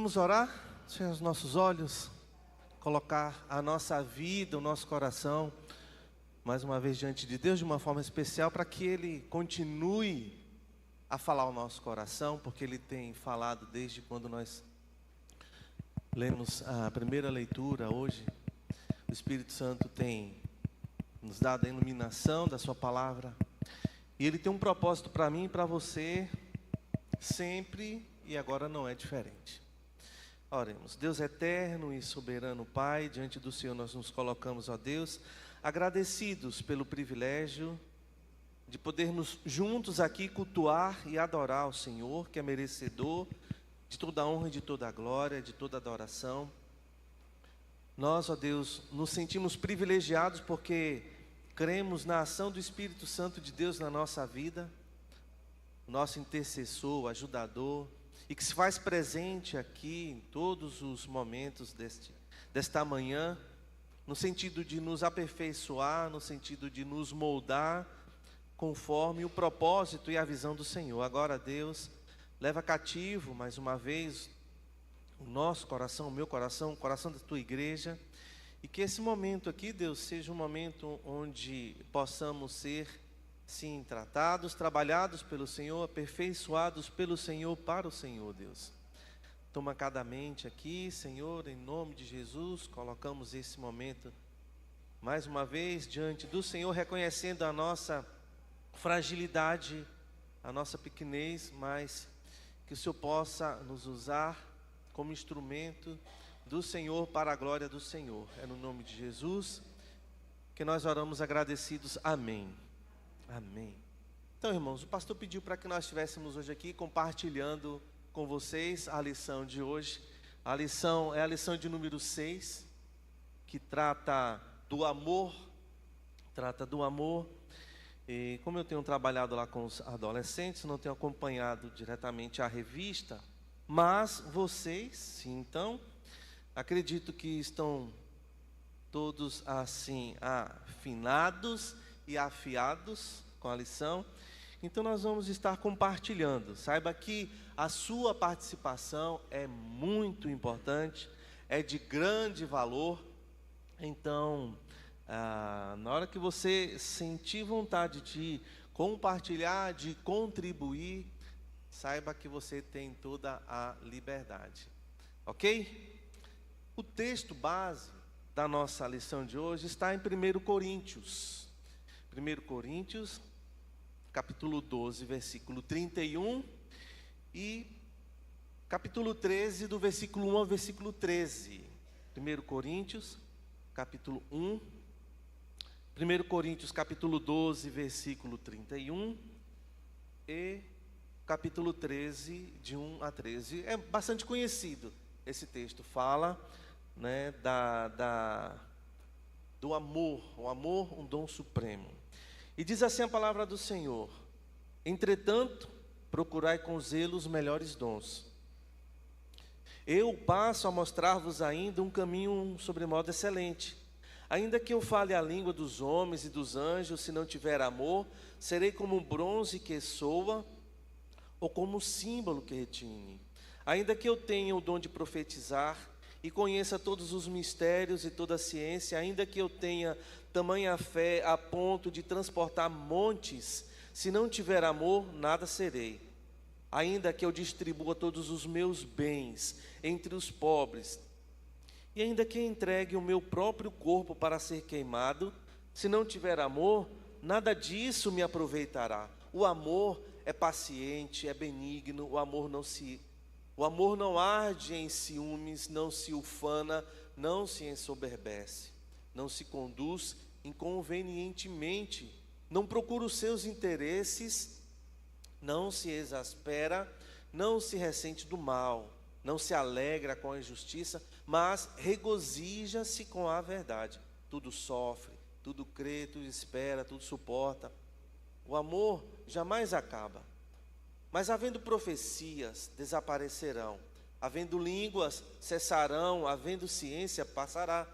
Vamos orar, fechar os nossos olhos, colocar a nossa vida, o nosso coração, mais uma vez diante de Deus de uma forma especial, para que Ele continue a falar ao nosso coração, porque Ele tem falado desde quando nós lemos a primeira leitura hoje. O Espírito Santo tem nos dado a iluminação da sua palavra, e Ele tem um propósito para mim e para você, sempre e agora não é diferente. Oremos. Deus eterno e soberano Pai, diante do Senhor nós nos colocamos, ó Deus, agradecidos pelo privilégio de podermos juntos aqui cultuar e adorar o Senhor, que é merecedor de toda a honra, de toda a glória, de toda a adoração. Nós, ó Deus, nos sentimos privilegiados porque cremos na ação do Espírito Santo de Deus na nossa vida, o nosso intercessor, o ajudador, e que se faz presente aqui em todos os momentos desta manhã, no sentido de nos aperfeiçoar, no sentido de nos moldar conforme o propósito e a visão do Senhor. Agora, Deus, leva cativo mais uma vez o nosso coração, o meu coração, o coração da tua igreja, e que esse momento aqui, Deus, seja um momento onde possamos ser, sim, tratados, trabalhados pelo Senhor, aperfeiçoados pelo Senhor, para o Senhor, Deus. Toma cada mente aqui, Senhor, em nome de Jesus, colocamos esse momento mais uma vez diante do Senhor, reconhecendo a nossa fragilidade, a nossa pequenez, mas que o Senhor possa nos usar como instrumento do Senhor para a glória do Senhor. É no nome de Jesus que nós oramos agradecidos. Amém. Amém. Então, irmãos, o pastor pediu para que nós estivéssemos hoje aqui compartilhando com vocês a lição de hoje. A lição é a lição de número 6, que trata do amor. E como eu tenho trabalhado lá com os adolescentes, não tenho acompanhado diretamente a revista, mas vocês, sim, então, acredito que estão todos assim afinados e afiados com a lição. Então nós vamos estar compartilhando. Saiba que a sua participação é muito importante, é de grande valor. Então, na hora que você sentir vontade de compartilhar, de contribuir, saiba que você tem toda a liberdade. Ok? O texto base da nossa lição de hoje está em 1 Coríntios. 1 Coríntios, capítulo 12, versículo 31 e capítulo 13, do versículo 1 ao versículo 13. 1 Coríntios, capítulo 1, 1 Coríntios, capítulo 12, versículo 31 e capítulo 13, de 1 a 13. É bastante conhecido esse texto, fala, né, do amor, o amor, um dom supremo. E diz assim a palavra do Senhor: entretanto, procurai com zelo os melhores dons. Eu passo a mostrar-vos ainda um caminho sobremodo excelente. Ainda que eu fale a língua dos homens e dos anjos, se não tiver amor, serei como um bronze que soa, ou como um símbolo que retine. Ainda que eu tenha o dom de profetizar, e conheça todos os mistérios e toda a ciência, ainda que eu tenha tamanha fé a ponto de transportar montes, se não tiver amor, nada serei. Ainda que eu distribua todos os meus bens entre os pobres, e ainda que entregue o meu próprio corpo para ser queimado, se não tiver amor, nada disso me aproveitará. O amor é paciente, é benigno, o amor não arde em ciúmes, não se ufana, não se ensoberbece, não se conduz inconvenientemente, não procura os seus interesses, não se exaspera, não se ressente do mal, não se alegra com a injustiça, mas regozija-se com a verdade. Tudo sofre, tudo crê, tudo espera, tudo suporta. O amor jamais acaba. Mas havendo profecias, desaparecerão. Havendo línguas, cessarão. Havendo ciência, passará.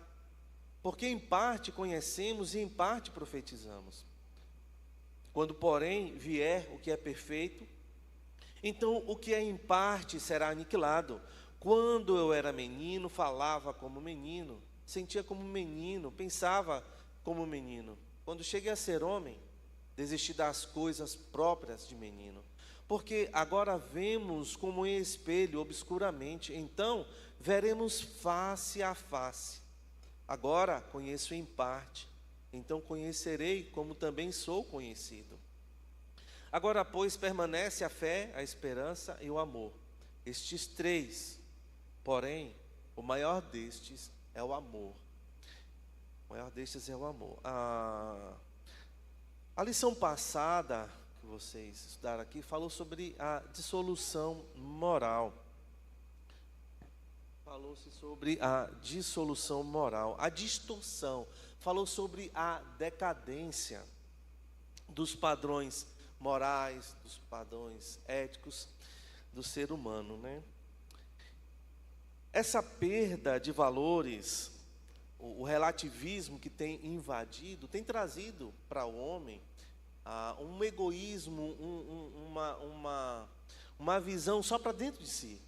Porque em parte conhecemos e em parte profetizamos. Quando, porém, vier o que é perfeito, então o que é em parte será aniquilado. Quando eu era menino, falava como menino, sentia como menino, pensava como menino. Quando cheguei a ser homem, desisti das coisas próprias de menino. Porque agora vemos como em espelho, obscuramente, então veremos face a face. Agora conheço em parte, então conhecerei como também sou conhecido. Agora, pois, permanece a fé, a esperança e o amor. Estes três, porém, o maior destes é o amor. O maior destes é o amor. A lição passada que vocês estudaram aqui falou sobre a dissolução moral. Falou-se sobre a dissolução moral, a distorção. Falou sobre a decadência dos padrões morais, dos padrões éticos do ser humano, né? Essa perda de valores, o relativismo que tem invadido, tem trazido para o homem um egoísmo, uma visão só para dentro de si.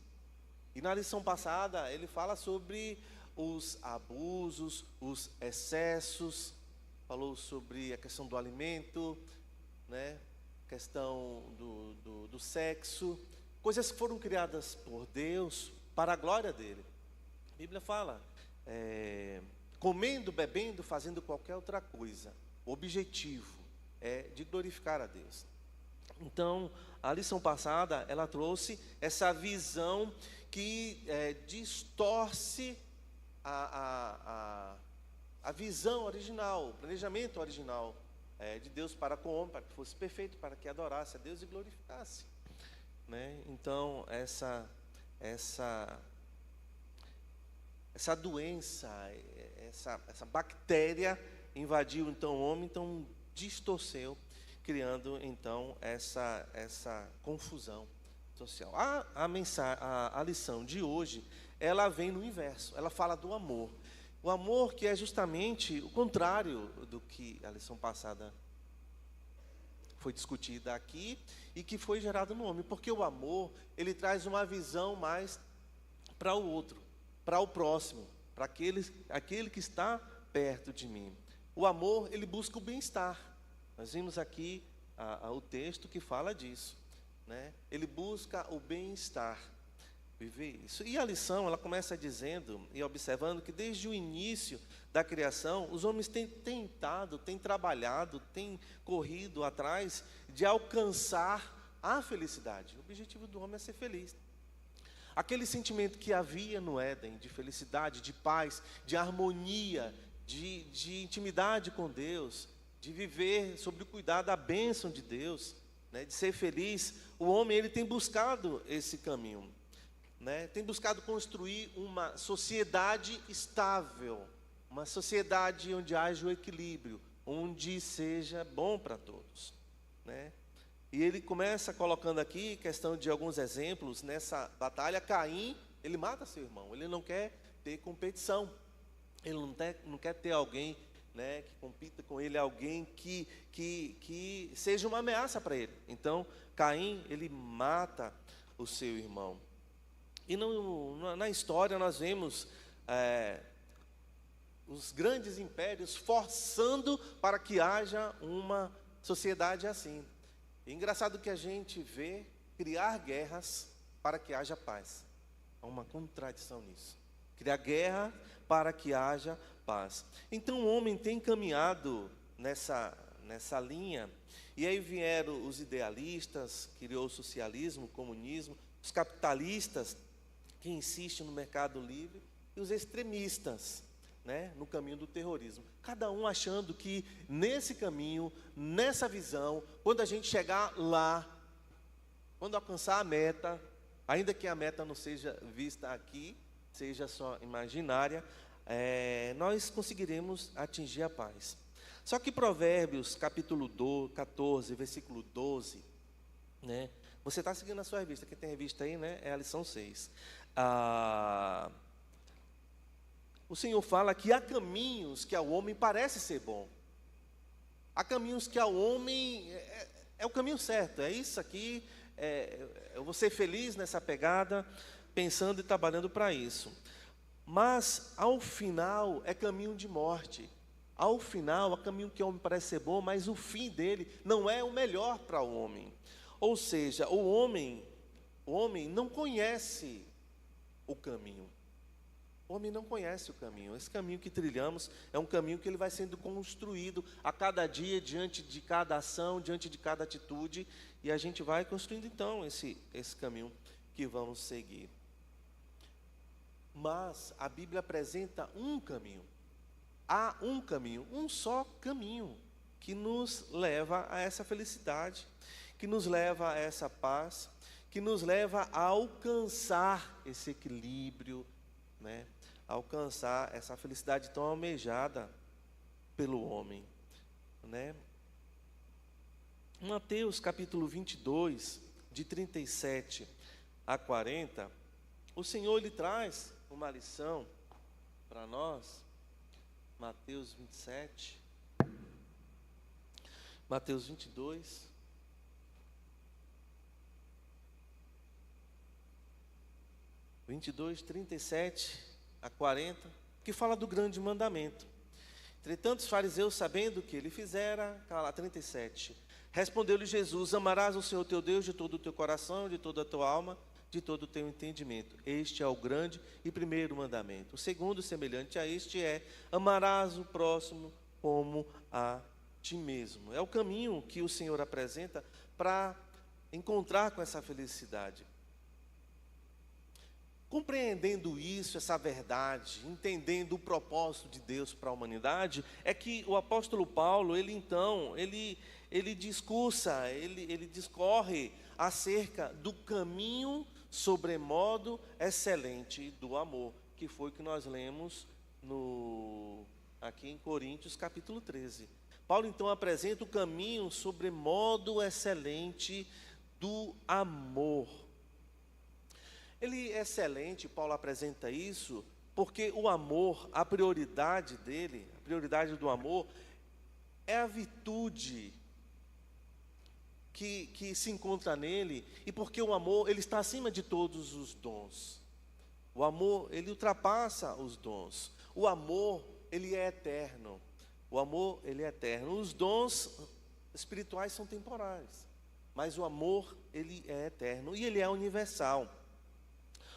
E na lição passada ele fala sobre os abusos, os excessos, falou sobre a questão do alimento, né? Questão do sexo, coisas que foram criadas por Deus para a glória dele. A Bíblia fala, comendo, bebendo, fazendo qualquer outra coisa. O objetivo é de glorificar a Deus. Então, a lição passada, ela trouxe essa visão que distorce a visão original, o planejamento original de Deus para com o homem, para que fosse perfeito, para que adorasse a Deus e glorificasse, né? Então, essa doença, essa bactéria invadiu então o homem, então distorceu, criando então essa confusão social. A lição de hoje, ela vem no inverso, ela fala do amor. O amor que é justamente o contrário do que a lição passada foi discutida aqui e que foi gerado no homem. Porque o amor, ele traz uma visão mais para o outro, para o próximo, para aquele que está perto de mim. O amor, ele busca o bem-estar. Nós vimos aqui o texto que fala disso, né? Ele busca o bem-estar, viver isso. E a lição, ela começa dizendo e observando que desde o início da criação, os homens têm tentado, têm trabalhado, têm corrido atrás de alcançar a felicidade. O objetivo do homem é ser feliz. Aquele sentimento que havia no Éden, de felicidade, de paz, de harmonia, de intimidade com Deus, de viver sob o cuidado, a bênção de Deus, né, de ser feliz, o homem ele tem buscado esse caminho, né, tem buscado construir uma sociedade estável, uma sociedade onde haja o equilíbrio, onde seja bom para todos, né? E ele começa colocando aqui questão de alguns exemplos nessa batalha. Caim, ele mata seu irmão, ele não quer ter competição, ele não quer ter alguém, né, que compita com ele, alguém que seja uma ameaça para ele. Então, Caim, ele mata o seu irmão. E na história nós vemos os grandes impérios forçando para que haja uma sociedade assim. É engraçado que a gente vê criar guerras para que haja paz. Há uma contradição nisso. Criar guerra para que haja paz. Então o homem tem caminhado nessa linha, e aí vieram os idealistas, criou o socialismo, o comunismo, os capitalistas que insistem no mercado livre, e os extremistas, né, no caminho do terrorismo. Cada um achando que nesse caminho, nessa visão, quando a gente chegar lá, quando alcançar a meta, ainda que a meta não seja vista aqui, seja só imaginária, nós conseguiremos atingir a paz. Só que Provérbios, capítulo 14, versículo 12, né? Você está seguindo a sua revista, quem tem revista aí, né? É a lição 6. O Senhor fala que há caminhos que ao homem parece ser bom. Há caminhos que ao homem é o caminho certo, é isso aqui, eu vou ser feliz nessa pegada, pensando e trabalhando para isso. Mas, ao final, é caminho de morte. Ao final, é caminho que o homem parece ser bom, mas o fim dele não é o melhor para o homem. Ou seja, o homem não conhece o caminho. O homem não conhece o caminho. Esse caminho que trilhamos é um caminho que ele vai sendo construído a cada dia, diante de cada ação, diante de cada atitude, e a gente vai construindo então esse caminho que vamos seguir. Mas a Bíblia apresenta um caminho. Há um caminho, um só caminho, que nos leva a essa felicidade, que nos leva a essa paz, que nos leva a alcançar esse equilíbrio, né? Alcançar essa felicidade tão almejada pelo homem, né? Mateus capítulo 22, de 37 a 40, o Senhor lhe traz uma lição para nós. Mateus 27, Mateus 22, vinte e dois, 37 a 40, que fala do grande mandamento. Entretanto, os fariseus, sabendo o que ele fizera, está lá, 37, respondeu-lhe Jesus: amarás o Senhor teu Deus de todo o teu coração, de toda a tua alma, de todo o teu entendimento. Este é o grande e primeiro mandamento. O segundo, semelhante a este, é: amarás o próximo como a ti mesmo. É o caminho que o Senhor apresenta para encontrar com essa felicidade. Compreendendo isso, essa verdade, entendendo o propósito de Deus para a humanidade, é que o apóstolo Paulo, ele discursa, ele discorre acerca do caminho sobremodo excelente do amor, que foi o que nós lemos aqui em Coríntios capítulo 13. Paulo então apresenta o caminho sobremodo excelente do amor. Ele é excelente, Paulo apresenta isso, porque o amor, a prioridade dele, a prioridade do amor, é a virtude que se encontra nele, e porque o amor, ele está acima de todos os dons. O amor, ele ultrapassa os dons. O amor, ele é eterno. O amor, ele é eterno. Os dons espirituais são temporais, mas o amor, ele é eterno e ele é universal.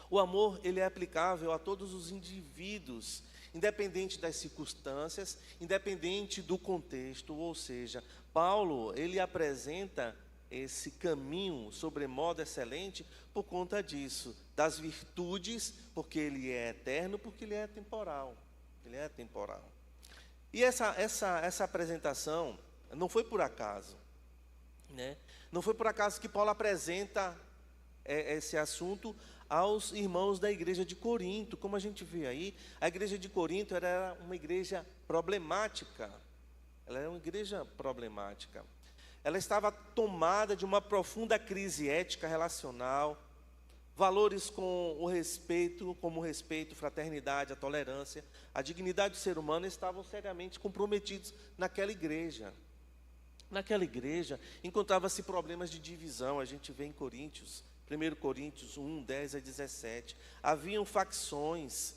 O amor, ele é aplicável a todos os indivíduos, independente das circunstâncias, independente do contexto. Ou seja, Paulo, ele apresenta esse caminho sobremodo excelente por conta disso, das virtudes, porque ele é eterno, porque ele é temporal. Ele é temporal. E essa apresentação não foi por acaso, né? Não foi por acaso que Paulo apresenta esse assunto aos irmãos da igreja de Corinto. Como a gente vê aí, a igreja de Corinto era uma igreja problemática. Ela era uma igreja problemática. Ela estava tomada de uma profunda crise ética relacional, valores como o respeito, fraternidade, a tolerância, a dignidade do ser humano estavam seriamente comprometidos naquela igreja. Naquela igreja encontrava-se problemas de divisão. A gente vê em Coríntios, 1 Coríntios 1, 10 a 17. Haviam facções.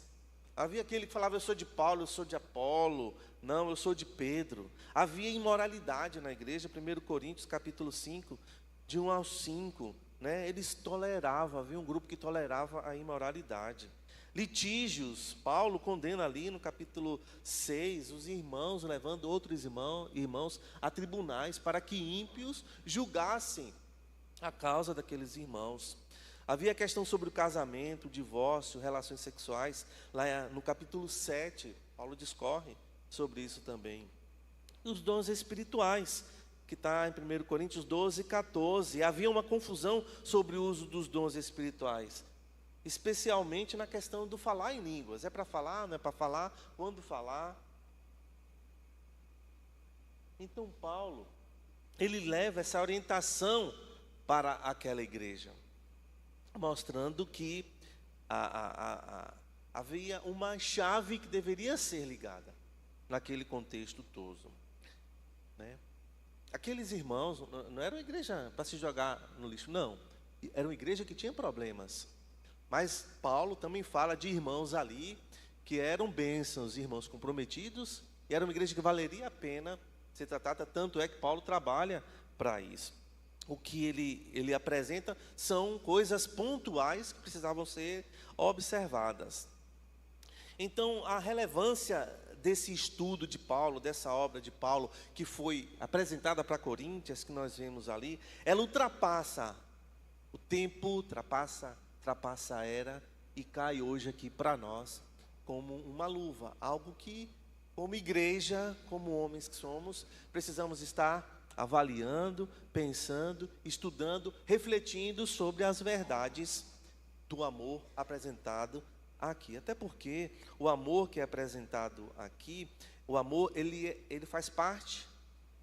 Havia aquele que falava: eu sou de Paulo, eu sou de Apolo. Não, eu sou de Pedro. Havia imoralidade na igreja. 1 Coríntios capítulo 5, de 1 ao 5. Né? Eles toleravam, havia um grupo que tolerava a imoralidade. Litígios, Paulo condena ali no capítulo 6, os irmãos levando outros irmãos a tribunais para que ímpios julgassem a causa daqueles irmãos. Havia a questão sobre o casamento, o divórcio, relações sexuais. Lá no capítulo 7, Paulo discorre sobre isso também. E os dons espirituais, que está em 1 Coríntios 12, 14. Havia uma confusão sobre o uso dos dons espirituais, especialmente na questão do falar em línguas. É para falar, não é para falar? Quando falar? Então Paulo, ele leva essa orientação para aquela igreja, mostrando que havia uma chave que deveria ser ligada naquele contexto todo, né? Aqueles irmãos não era uma igreja para se jogar no lixo, não. Era uma igreja que tinha problemas, Mas Paulo também fala de irmãos ali que eram bênçãos, irmãos comprometidos, e era uma igreja que valeria a pena ser tratada, tanto é que Paulo trabalha para isso. O que ele apresenta são coisas pontuais que precisavam ser observadas. Então, a relevância desse estudo de Paulo, dessa obra de Paulo, que foi apresentada para Coríntios, que nós vemos ali, ela ultrapassa o tempo, ultrapassa a era, e cai hoje aqui para nós como uma luva, algo que, como igreja, como homens que somos, precisamos estar avaliando, pensando, estudando, refletindo sobre as verdades do amor apresentado aqui. Até porque o amor que é apresentado aqui, o amor, ele faz parte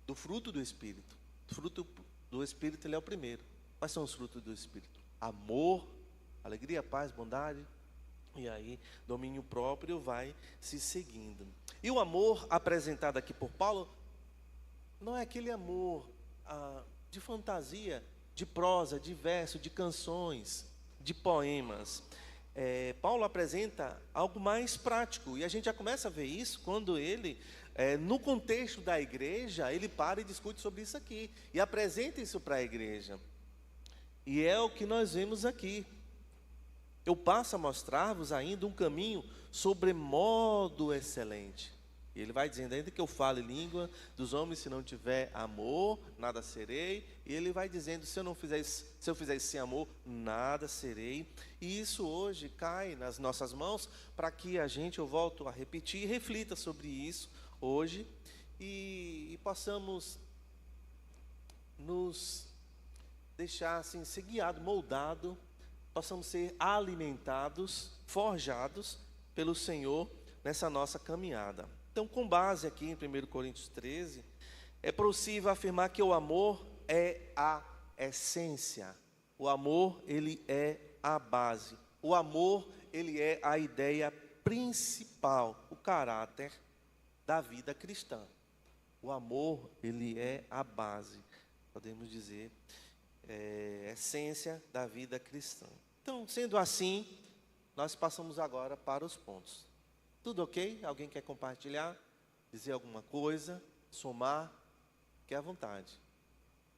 do fruto do Espírito. O fruto do Espírito, ele é o primeiro. Quais são os frutos do Espírito? Amor, alegria, paz, bondade, e aí domínio próprio vai se seguindo. E o amor apresentado aqui por Paulo não é aquele amor de fantasia, de prosa, de verso, de canções, de poemas. Paulo apresenta algo mais prático, e a gente já começa a ver isso quando ele, no contexto da igreja, ele para e discute sobre isso aqui, e apresenta isso para a igreja. E é o que nós vemos aqui. Eu passo a mostrar-vos ainda um caminho sobremodo excelente. E ele vai dizendo, ainda que eu fale língua dos homens, se não tiver amor, nada serei. E ele vai dizendo, se eu fizer isso sem amor, nada serei. E isso hoje cai nas nossas mãos, para que a gente, eu volto a repetir, reflita sobre isso hoje, e possamos nos deixar assim, ser guiado, moldado, possamos ser alimentados, forjados pelo Senhor nessa nossa caminhada. Então, com base aqui em 1 Coríntios 13, é possível afirmar que o amor é a essência. O amor, ele é a base. O amor, ele é a ideia principal, o caráter da vida cristã. O amor, ele é a base, podemos dizer, a essência da vida cristã. Então, sendo assim, nós passamos agora para os pontos. Tudo ok? Alguém quer compartilhar? Dizer alguma coisa? Somar? Fique à vontade.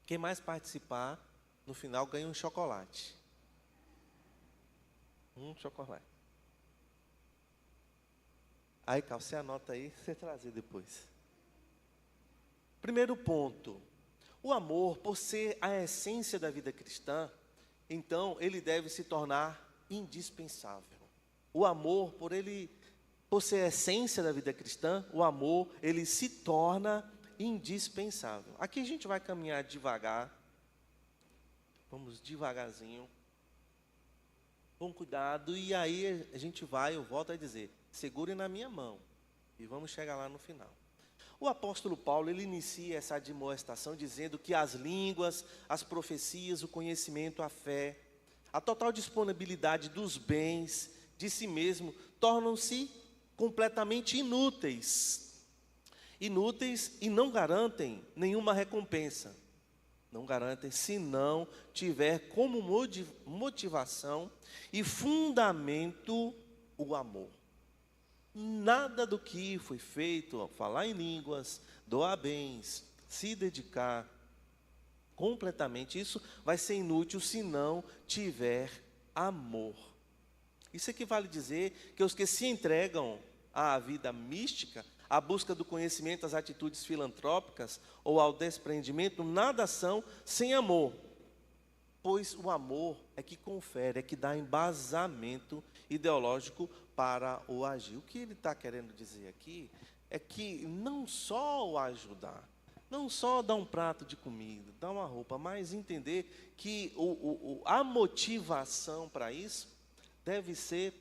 Quem mais participar, no final ganha um chocolate. Um chocolate. Aí, Cal, você anota aí, você trazer depois. Primeiro ponto. O amor, por ser a essência da vida cristã, então ele deve se tornar indispensável. O amor, por ser a essência da vida cristã, o amor, ele se torna indispensável. Aqui a gente vai caminhar devagar. Vamos devagarzinho. Com cuidado. E aí a gente vai, eu volto a dizer, segure na minha mão. E vamos chegar lá no final. O apóstolo Paulo, ele inicia essa admoestação dizendo que as línguas, as profecias, o conhecimento, a fé, a total disponibilidade dos bens de si mesmo, tornam-se completamente inúteis. Inúteis e não garantem nenhuma recompensa. Não garantem se não tiver como motivação e fundamento o amor. Nada do que foi feito, falar em línguas, doar bens, se dedicar completamente, isso vai ser inútil se não tiver amor. Isso equivale a dizer que os que se entregam à vida mística, à busca do conhecimento, às atitudes filantrópicas ou ao desprendimento, nada são sem amor. Pois o amor é que confere, é que dá embasamento ideológico para o agir. O que ele está querendo dizer aqui é que não só o ajudar, não só dar um prato de comida, dar uma roupa, mas entender que a motivação para isso deve ser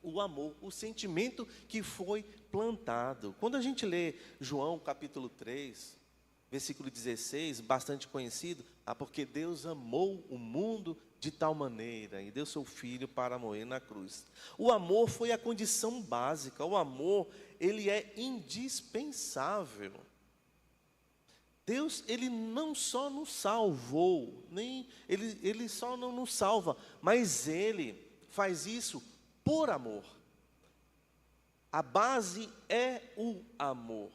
o amor, o sentimento que foi plantado. Quando a gente lê João capítulo 3, versículo 16, bastante conhecido, porque Deus amou o mundo de tal maneira, e deu seu Filho para morrer na cruz. O amor foi a condição básica, o amor, ele é indispensável. Deus, ele não só nos salvou, ele só não nos salva, mas ele faz isso por amor. A base é o amor.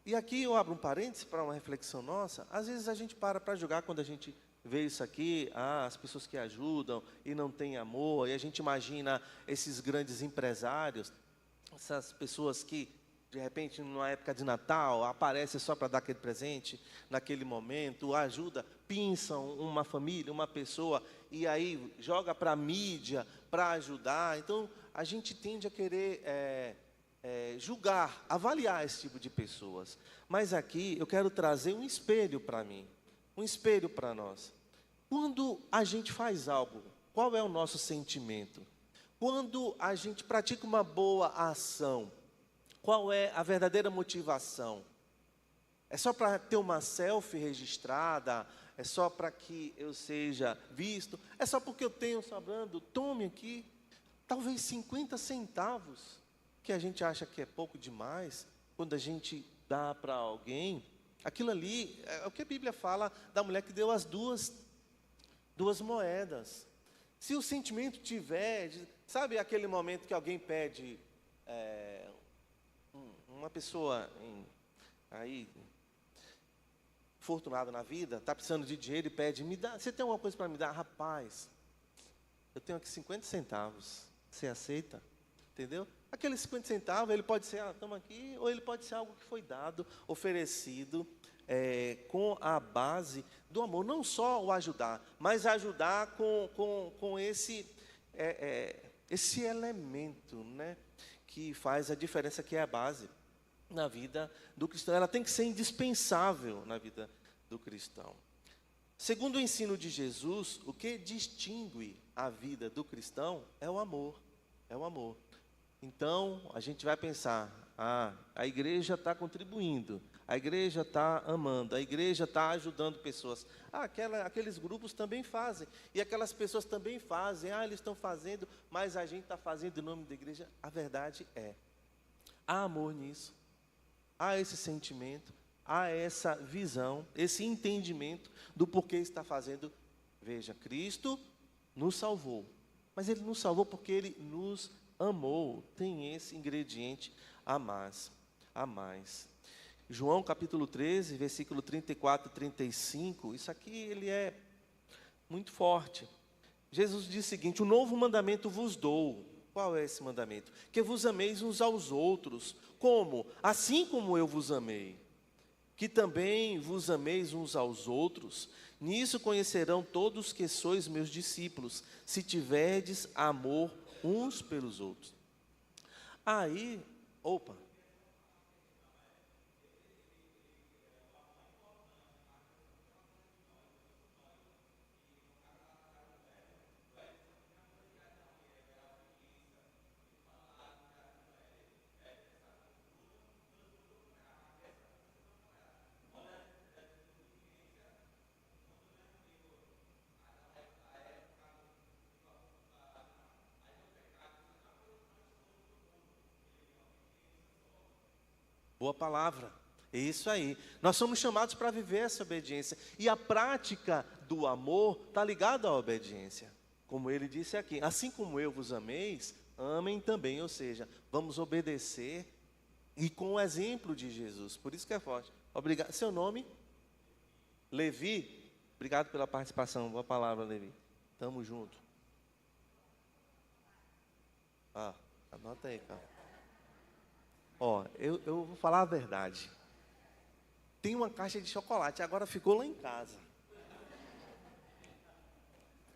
E aqui eu abro um parêntese para uma reflexão nossa. Às vezes a gente para julgar quando a gente vê isso aqui, as pessoas que ajudam e não têm amor, e a gente imagina esses grandes empresários, essas pessoas que, de repente, numa época de Natal, aparecem só para dar aquele presente, naquele momento, ajuda, pinçam uma família, uma pessoa, e aí joga para a mídia para ajudar. Então, a gente tende a querer julgar, avaliar esse tipo de pessoas. Mas aqui eu quero trazer um espelho para mim, um espelho para nós. Quando a gente faz algo, qual é o nosso sentimento? Quando a gente pratica uma boa ação, qual é a verdadeira motivação? É só para ter uma selfie registrada? É só para que eu seja visto? É só porque eu tenho sobrando? Tome aqui. Talvez 50 centavos, que a gente acha que é pouco demais, quando a gente dá para alguém, aquilo ali é o que a Bíblia fala da mulher que deu as duas moedas. Se o sentimento tiver, sabe aquele momento que alguém pede, uma pessoa aí, fortunada na vida, está precisando de dinheiro e pede, me dá, você tem alguma coisa para me dar? Rapaz, eu tenho aqui 50 centavos, você aceita? Entendeu? Aqueles 50 centavos, ele pode ser, toma aqui, ou ele pode ser algo que foi dado, oferecido, com a base do amor. Não só o ajudar, mas ajudar com esse elemento, né, que faz a diferença, que é a base na vida do cristão. Ela tem que ser indispensável na vida do cristão. Segundo o ensino de Jesus, o que distingue a vida do cristão é o amor. É o amor. Então, a gente vai pensar, a igreja está contribuindo, a igreja está amando, a igreja está ajudando pessoas. Aqueles grupos também fazem, e aquelas pessoas também fazem, eles estão fazendo, mas a gente está fazendo em nome da igreja. A verdade é, há amor nisso, há esse sentimento, há essa visão, esse entendimento do porquê está fazendo. Veja, Cristo nos salvou, mas Ele nos salvou porque Ele nos amou. Tem esse ingrediente a mais. João capítulo 13, versículo 34 e 35, isso aqui ele é muito forte. Jesus diz o seguinte: um novo mandamento vos dou. Qual é esse mandamento? Que vos ameis uns aos outros. Como? Assim como eu vos amei. Que também vos ameis uns aos outros. Nisso conhecerão todos que sois meus discípulos, se tiverdes amor uns pelos outros. Boa palavra, é isso aí. Nós somos chamados para viver essa obediência. E a prática do amor está ligada à obediência. Como ele disse aqui, assim como eu vos ameis, amem também. Ou seja, vamos obedecer e com o exemplo de Jesus. Por isso que é forte. Obrigado. Seu nome? Levi. Obrigado pela participação. Boa palavra, Levi. Tamo junto. Anota aí, cara. Eu vou falar a verdade. Tem uma caixa de chocolate, agora ficou lá em casa.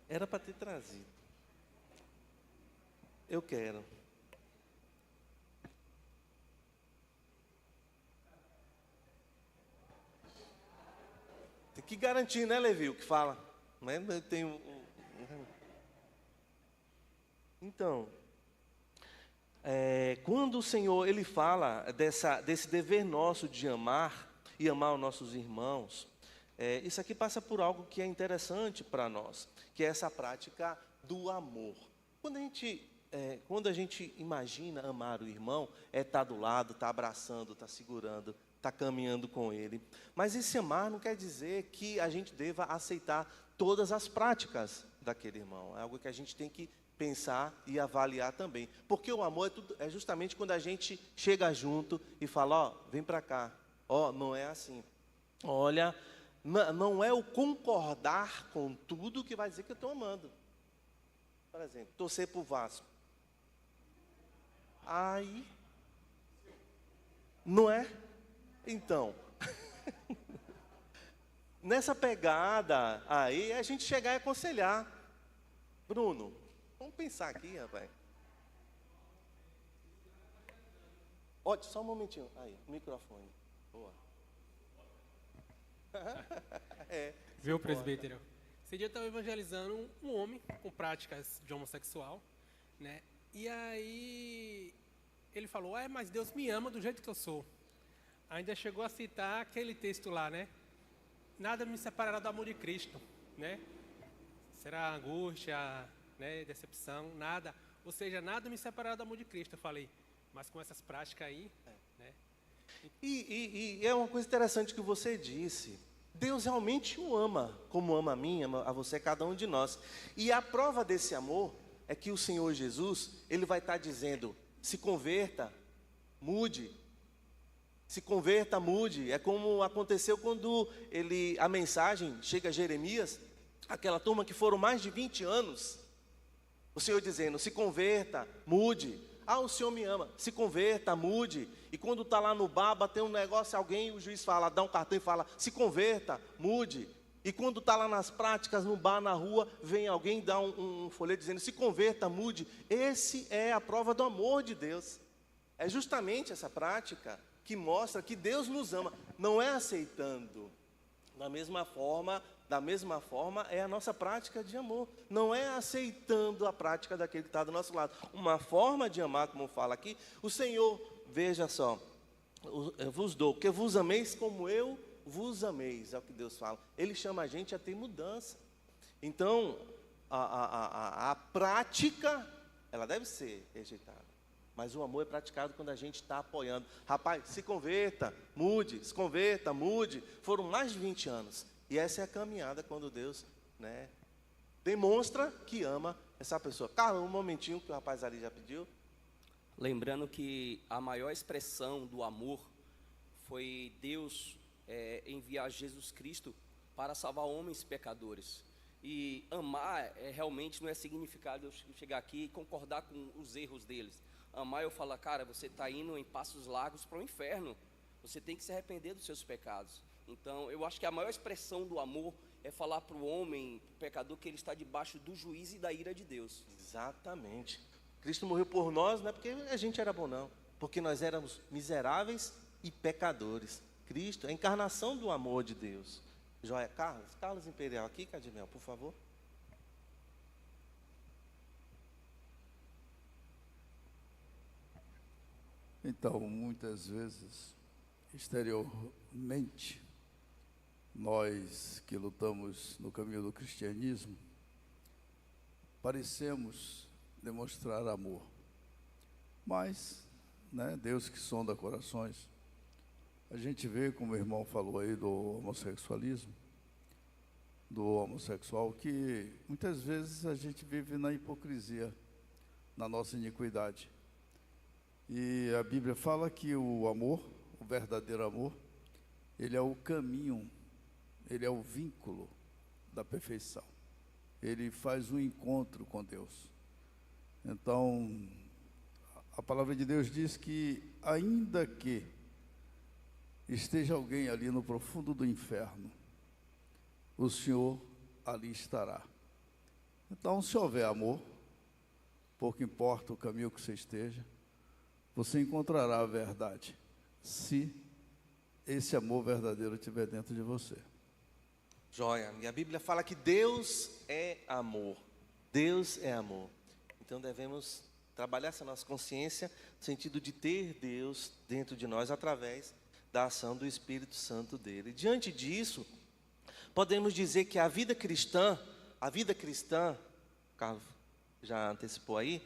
Era para ter trazido. Eu quero. Tem que garantir, né, Levi, o que fala. Né? Então, quando o Senhor ele fala desse dever nosso de amar e amar os nossos irmãos, isso aqui passa por algo que é interessante para nós, que é essa prática do amor. Quando a gente imagina amar o irmão, é estar do lado, estar abraçando, estar segurando, está caminhando com Ele. Mas esse amar não quer dizer que a gente deva aceitar todas as práticas daquele irmão. É algo que a gente tem que pensar e avaliar também. Porque o amor é justamente quando a gente chega junto e fala, ó, vem para cá. Ó, não é assim. Olha, não é o concordar com tudo que vai dizer que eu estou amando. Por exemplo, torcer para o Vasco. Aí, não é? Então, nessa pegada aí, a gente chegar e aconselhar. Bruno, vamos pensar aqui, rapaz. Olha, só um momentinho. Aí, microfone. Boa. Viu, presbítero? Esse dia eu estava evangelizando um homem com práticas de homossexual, né? E aí ele falou, mas Deus me ama do jeito que eu sou. Ainda chegou a citar aquele texto lá, né? Nada me separará do amor de Cristo, né? Será angústia, né? Decepção, nada. Ou seja, nada me separará do amor de Cristo. Eu falei, mas com essas práticas aí, né? E é uma coisa interessante que você disse. Deus realmente o ama, como ama a mim, ama a você, cada um de nós. E a prova desse amor é que o Senhor Jesus, Ele vai estar dizendo, se converta, mude. Se converta, mude. É como aconteceu quando a mensagem chega a Jeremias, aquela turma que foram mais de 20 anos. O Senhor dizendo, se converta, mude. Ah, o Senhor me ama, se converta, mude. E quando está lá no bar, bater um negócio, alguém, o juiz fala, dá um cartão e fala, se converta, mude. E quando está lá nas práticas, no bar, na rua, vem alguém dar um folheto dizendo, se converta, mude. Esse é a prova do amor de Deus. É justamente essa prática que mostra que Deus nos ama. Não é aceitando. Da mesma forma é a nossa prática de amor. Não é aceitando a prática daquele que está do nosso lado. Uma forma de amar, como fala aqui, o Senhor, veja só, eu vos dou, que vos ameis como eu vos ameis, é o que Deus fala. Ele chama a gente a ter mudança. Então, a prática, ela deve ser rejeitada. Mas o amor é praticado quando a gente está apoiando. Rapaz, se converta, mude, se converta, mude. Foram mais de 20 anos. E essa é a caminhada quando Deus, né, demonstra que ama essa pessoa. Carlos, um momentinho que o rapaz ali já pediu. Lembrando que a maior expressão do amor foi Deus enviar Jesus Cristo para salvar homens pecadores. E amar realmente não é significado eu chegar aqui e concordar com os erros deles. Amar, eu falo, cara, você está indo em passos largos para o inferno. Você tem que se arrepender dos seus pecados. Então, eu acho que a maior expressão do amor é falar para o homem, pecador, que ele está debaixo do juízo e da ira de Deus. Exatamente. Cristo morreu por nós, não é porque a gente era bom, não. Porque nós éramos miseráveis e pecadores. Cristo é a encarnação do amor de Deus. Joia, Carlos Imperial aqui, Cadimel, por favor. Então, muitas vezes, exteriormente, nós que lutamos no caminho do cristianismo, parecemos demonstrar amor. Mas, né, Deus que sonda corações, a gente vê, como o irmão falou aí do homossexualismo, do homossexual, que muitas vezes a gente vive na hipocrisia, na nossa iniquidade. E a Bíblia fala que o amor, o verdadeiro amor, ele é o caminho, ele é o vínculo da perfeição. Ele faz um encontro com Deus. Então, a palavra de Deus diz que, ainda que esteja alguém ali no profundo do inferno, o Senhor ali estará. Então, se houver amor, pouco importa o caminho que você esteja, você encontrará a verdade, se esse amor verdadeiro estiver dentro de você. Joia, e a Bíblia fala que Deus é amor. Deus é amor. Então devemos trabalhar essa nossa consciência no sentido de ter Deus dentro de nós através da ação do Espírito Santo dele. Diante disso, podemos dizer que a vida cristã, Carlos já antecipou aí,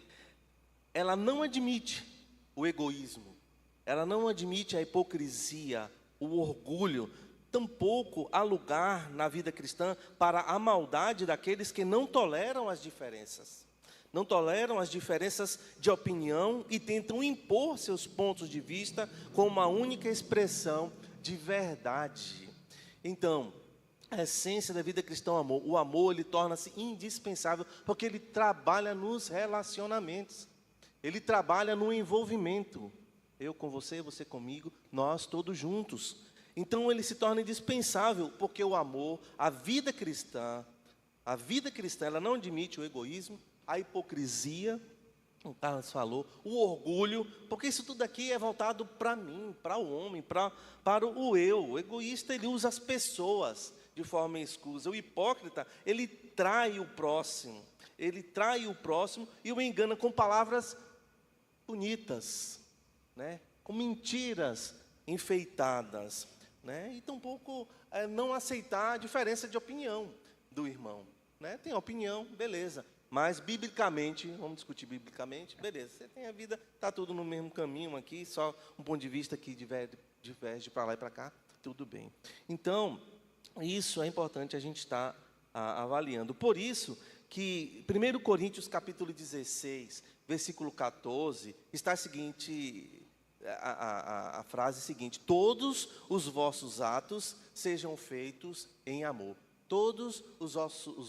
ela não admite o egoísmo, ela não admite a hipocrisia, o orgulho, tampouco há lugar na vida cristã para a maldade daqueles que não toleram as diferenças. Não toleram as diferenças de opinião e tentam impor seus pontos de vista com uma única expressão de verdade. Então, a essência da vida cristã é o amor. O amor, ele torna-se indispensável, porque ele trabalha nos relacionamentos. Ele trabalha no envolvimento. Eu com você, você comigo, nós todos juntos. Então, ele se torna indispensável, porque o amor, a vida cristã, ela não admite o egoísmo, a hipocrisia, o Carlos falou, o orgulho, porque isso tudo aqui é voltado para mim, para o homem, para o eu. O egoísta, ele usa as pessoas de forma escusa. O hipócrita, ele trai o próximo. Ele trai o próximo e o engana com palavras bonitas, né? Com mentiras enfeitadas, né? E tampouco não aceitar a diferença de opinião do irmão, né? Tem opinião, beleza. Mas, biblicamente, vamos discutir biblicamente, beleza, você tem a vida, está tudo no mesmo caminho aqui, só um ponto de vista que diverge para lá e para cá, tudo bem. Então, isso é importante a gente estar avaliando. Por isso que 1 Coríntios, capítulo 16, versículo 14, está a frase seguinte: todos os vossos atos sejam feitos em amor. Todos os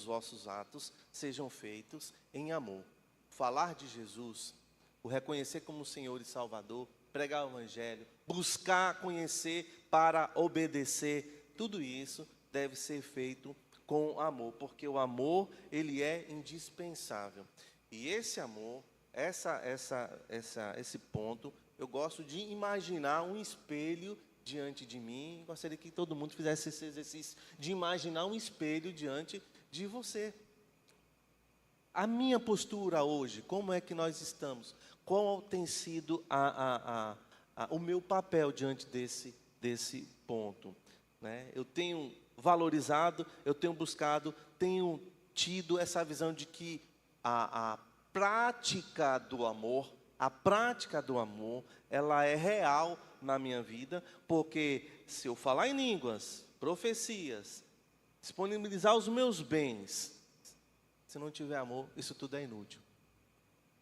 vossos atos sejam feitos em amor. Falar de Jesus, o reconhecer como Senhor e Salvador, pregar o Evangelho, buscar conhecer para obedecer, tudo isso deve ser feito com amor, porque o amor, ele é indispensável. E esse amor, esse ponto, eu gosto de imaginar um espelho diante de mim. Gostaria que todo mundo fizesse esse exercício de imaginar um espelho diante de você. A minha postura hoje, como é que nós estamos? Qual tem sido o meu papel diante desse ponto, né? Eu tenho valorizado, eu tenho buscado, tenho tido essa visão de que a prática do amor, ela é real na minha vida, porque se eu falar em línguas, profecias, disponibilizar os meus bens, se não tiver amor, isso tudo é inútil.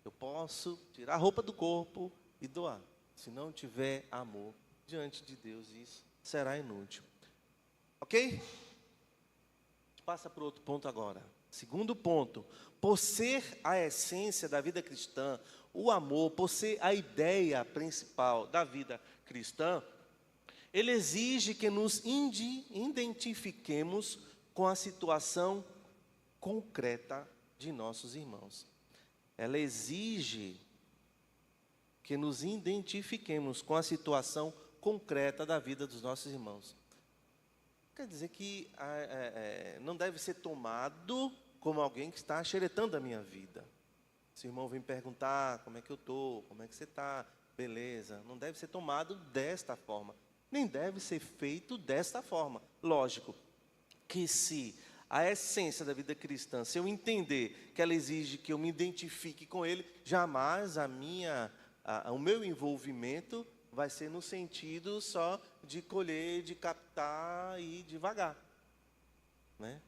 Eu posso tirar a roupa do corpo e doar. Se não tiver amor diante de Deus, isso será inútil. Ok? A gente passa para outro ponto agora. Segundo ponto, por ser a essência da vida cristã, o amor, por ser a ideia principal da vida cristã, ele exige que nos identifiquemos com a situação concreta de nossos irmãos. Ela exige que nos identifiquemos com a situação concreta da vida dos nossos irmãos. Quer dizer que não deve ser tomado como alguém que está xeretando a minha vida. Se o irmão vem perguntar como é que eu estou, como é que você está, beleza. Não deve ser tomado desta forma, nem deve ser feito desta forma. Lógico que se a essência da vida cristã, se eu entender que ela exige que eu me identifique com ele, jamais o meu envolvimento vai ser no sentido só de colher, de captar e devagar, né?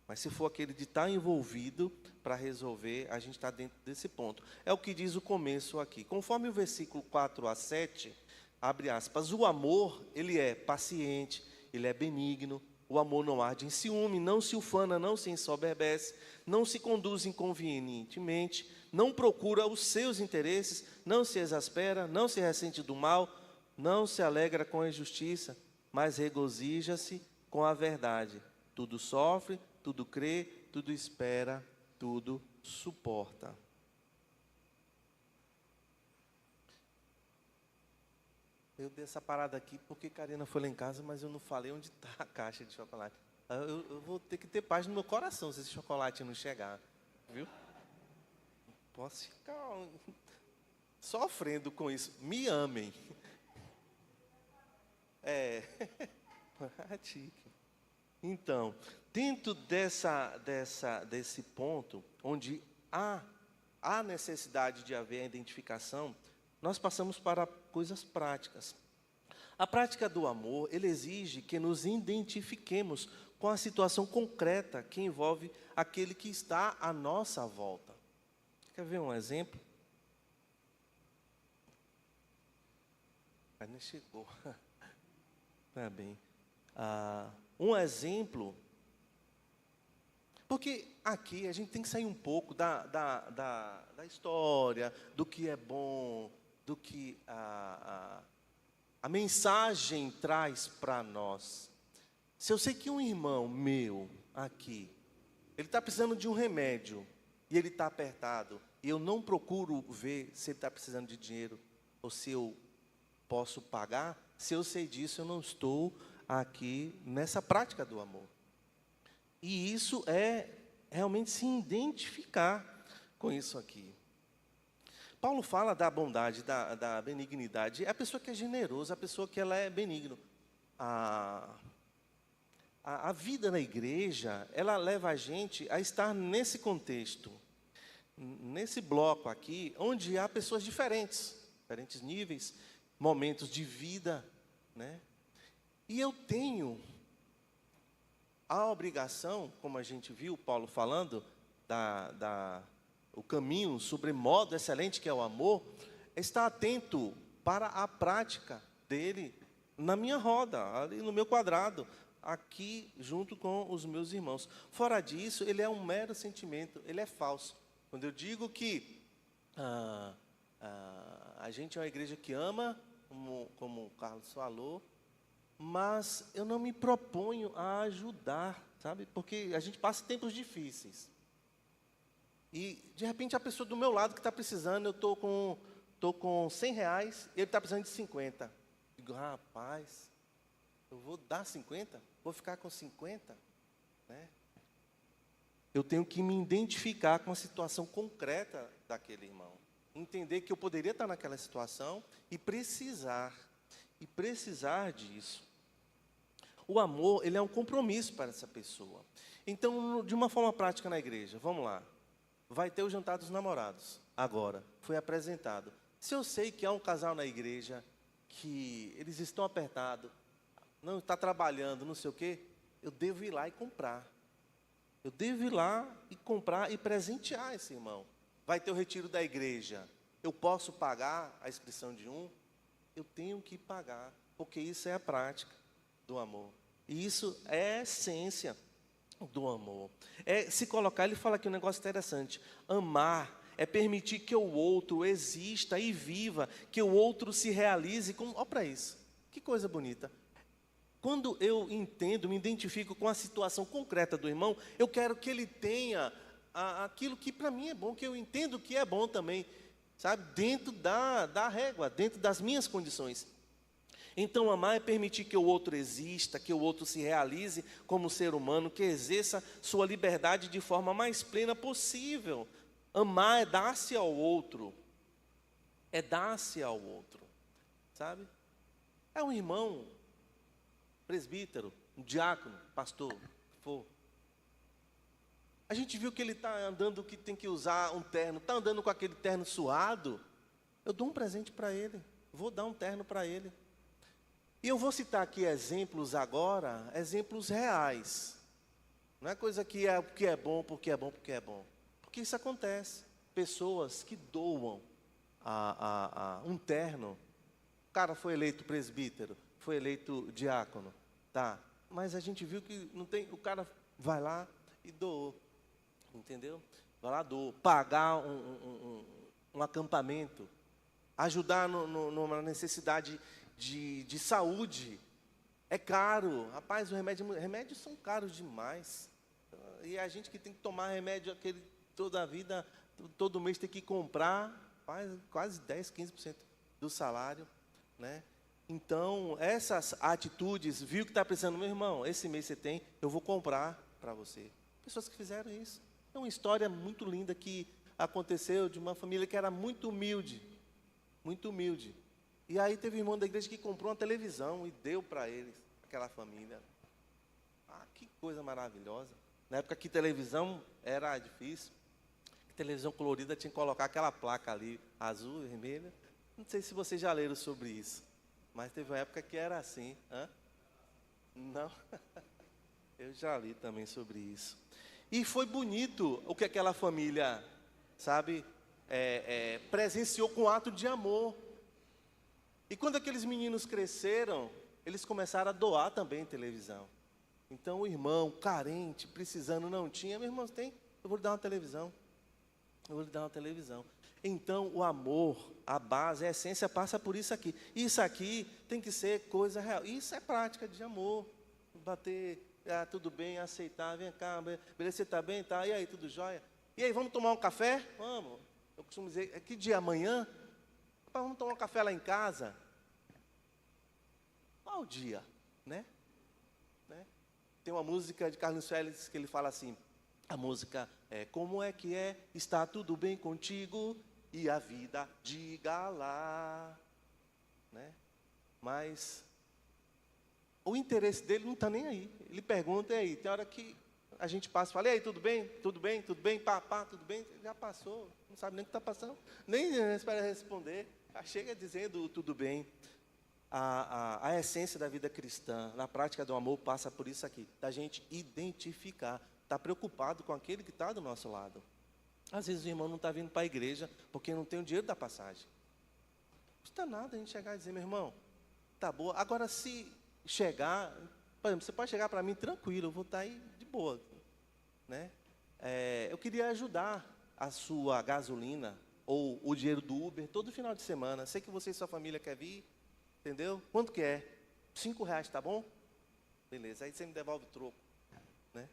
Mas se for aquele de estar envolvido para resolver, a gente está dentro desse ponto. É o que diz o começo aqui. Conforme o versículo 4 a 7, abre aspas, o amor, ele é paciente, ele é benigno, o amor não arde em ciúme, não se ufana, não se ensoberbece, não se conduz inconvenientemente, não procura os seus interesses, não se exaspera, não se ressente do mal, não se alegra com a injustiça, mas regozija-se com a verdade. Tudo sofre, tudo crê, tudo espera, tudo suporta. Eu dei essa parada aqui porque Karina foi lá em casa, mas eu não falei onde está a caixa de chocolate. Eu vou ter que ter paz no meu coração se esse chocolate não chegar, viu? Posso ficar sofrendo com isso. Me amem. Então, dentro desse ponto, onde há necessidade de haver a identificação, nós passamos para coisas práticas. A prática do amor, ele exige que nos identifiquemos com a situação concreta que envolve aquele que está à nossa volta. Quer ver um exemplo? Nem chegou. Tá bem. Um exemplo, porque aqui a gente tem que sair um pouco da história, do que é bom, do que a mensagem traz para nós. Se eu sei que um irmão meu aqui, ele está precisando de um remédio, e ele está apertado, e eu não procuro ver se ele está precisando de dinheiro, ou se eu posso pagar, se eu sei disso, eu não estou aqui nessa prática do amor. E isso é realmente se identificar com isso aqui. Paulo fala da bondade, da benignidade. É a pessoa que é generosa, a pessoa que ela é benigna. A vida na igreja, ela leva a gente a estar nesse contexto, nesse bloco aqui, onde há pessoas diferentes níveis, momentos de vida, né? E eu tenho a obrigação, como a gente viu Paulo falando, o caminho sobremodo excelente que é o amor, estar atento para a prática dele na minha roda, ali no meu quadrado, aqui junto com os meus irmãos. Fora disso, ele é um mero sentimento, ele é falso. Quando eu digo que a gente é uma igreja que ama, como o Carlos falou, mas eu não me proponho a ajudar, sabe? Porque a gente passa tempos difíceis. E, de repente, a pessoa do meu lado que está precisando, eu estou com R$100 e ele está precisando de 50. Digo, rapaz, eu vou dar 50? Vou ficar com 50? Né? Eu tenho que me identificar com a situação concreta daquele irmão. Entender que eu poderia estar naquela situação e precisar disso. O amor, ele é um compromisso para essa pessoa. Então, de uma forma prática na igreja, vamos lá. Vai ter o jantar dos namorados. Agora, foi apresentado. Se eu sei que há um casal na igreja, que eles estão apertados, não está trabalhando, não sei o quê, eu devo ir lá e comprar. Eu devo ir lá e comprar e presentear esse irmão. Vai ter o retiro da igreja. Eu posso pagar a inscrição de um? Eu tenho que pagar, porque isso é a prática do amor. E isso é a essência do amor. É se colocar, ele fala aqui um negócio interessante. Amar é permitir que o outro exista e viva, que o outro se realize. Olha para isso, que coisa bonita. Quando eu entendo, me identifico com a situação concreta do irmão, eu quero que ele tenha aquilo que para mim é bom, que eu entendo que é bom também, sabe? Dentro da régua, dentro das minhas condições. Então, amar é permitir que o outro exista, que o outro se realize como ser humano, que exerça sua liberdade de forma mais plena possível. Amar é dar-se ao outro. É dar-se ao outro, sabe? É um irmão, presbítero, um diácono, pastor, for. A gente viu que ele está andando, que tem que usar um terno, está andando com aquele terno suado, eu dou um presente para ele, vou dar um terno para ele. E eu vou citar aqui exemplos agora, exemplos reais. Não é coisa que é bom, porque é bom, porque é bom. Porque isso acontece. Pessoas que doam um terno. O cara foi eleito presbítero, foi eleito diácono, tá? Mas a gente viu que não tem, o cara vai lá e doou. Entendeu? Vai lá, doou. Pagar um acampamento. Ajudar numa necessidade de saúde. É caro. Rapaz, remédios são caros demais. E a gente que tem que tomar remédio toda a vida, todo mês tem que comprar, quase 10, 15% do salário, né? Então, essas atitudes, viu que está precisando, meu irmão, esse mês você tem, eu vou comprar para você. Pessoas que fizeram isso. É uma história muito linda que aconteceu de uma família que era muito humilde. Muito humilde. E aí teve um irmão da igreja que comprou uma televisão e deu para eles, aquela família. Que coisa maravilhosa. Na época que televisão era difícil. Televisão colorida tinha que colocar aquela placa ali, azul e vermelha. Não sei se vocês já leram sobre isso. Mas teve uma época que era assim. Hã? Não. Eu já li também sobre isso. E foi bonito o que aquela família, sabe, presenciou com ato de amor. E quando aqueles meninos cresceram, eles começaram a doar também televisão. Então o irmão, carente, precisando, não tinha, meu irmão, tem? Eu vou lhe dar uma televisão. Eu vou lhe dar uma televisão. Então o amor, a base, a essência passa por isso aqui. Isso aqui tem que ser coisa real. Isso é prática de amor. Bater, tudo bem, aceitar, vem cá, beleza, você está bem? Tá, e aí, tudo jóia? E aí, vamos tomar um café? Vamos. Eu costumo dizer, que dia amanhã? Vamos tomar um café lá em casa? Qual o dia, né? Tem uma música de Carlos Félix que ele fala assim, a música é como é que é, está tudo bem contigo e a vida diga lá, né? Mas o interesse dele não está nem aí. Ele pergunta, e aí, tem hora que a gente passa e fala, e aí, tudo bem? Tudo bem? Tudo bem? Pá, tudo bem? Ele já passou, não sabe nem o que está passando, nem espera responder, chega dizendo tudo bem. A essência da vida cristã, na prática do amor, passa por isso aqui, da gente identificar, estar preocupado com aquele que está do nosso lado. Às vezes o irmão não está vindo para a igreja porque não tem o dinheiro da passagem. Não custa nada a gente chegar e dizer, meu irmão, tá boa. Agora, se chegar, por exemplo, você pode chegar para mim tranquilo, eu vou estar aí de boa, né? Eu queria ajudar a sua gasolina ou o dinheiro do Uber todo final de semana. Sei que você e sua família quer vir, entendeu? Quanto que é? R$5, tá bom? Beleza, aí você me devolve o troco, né?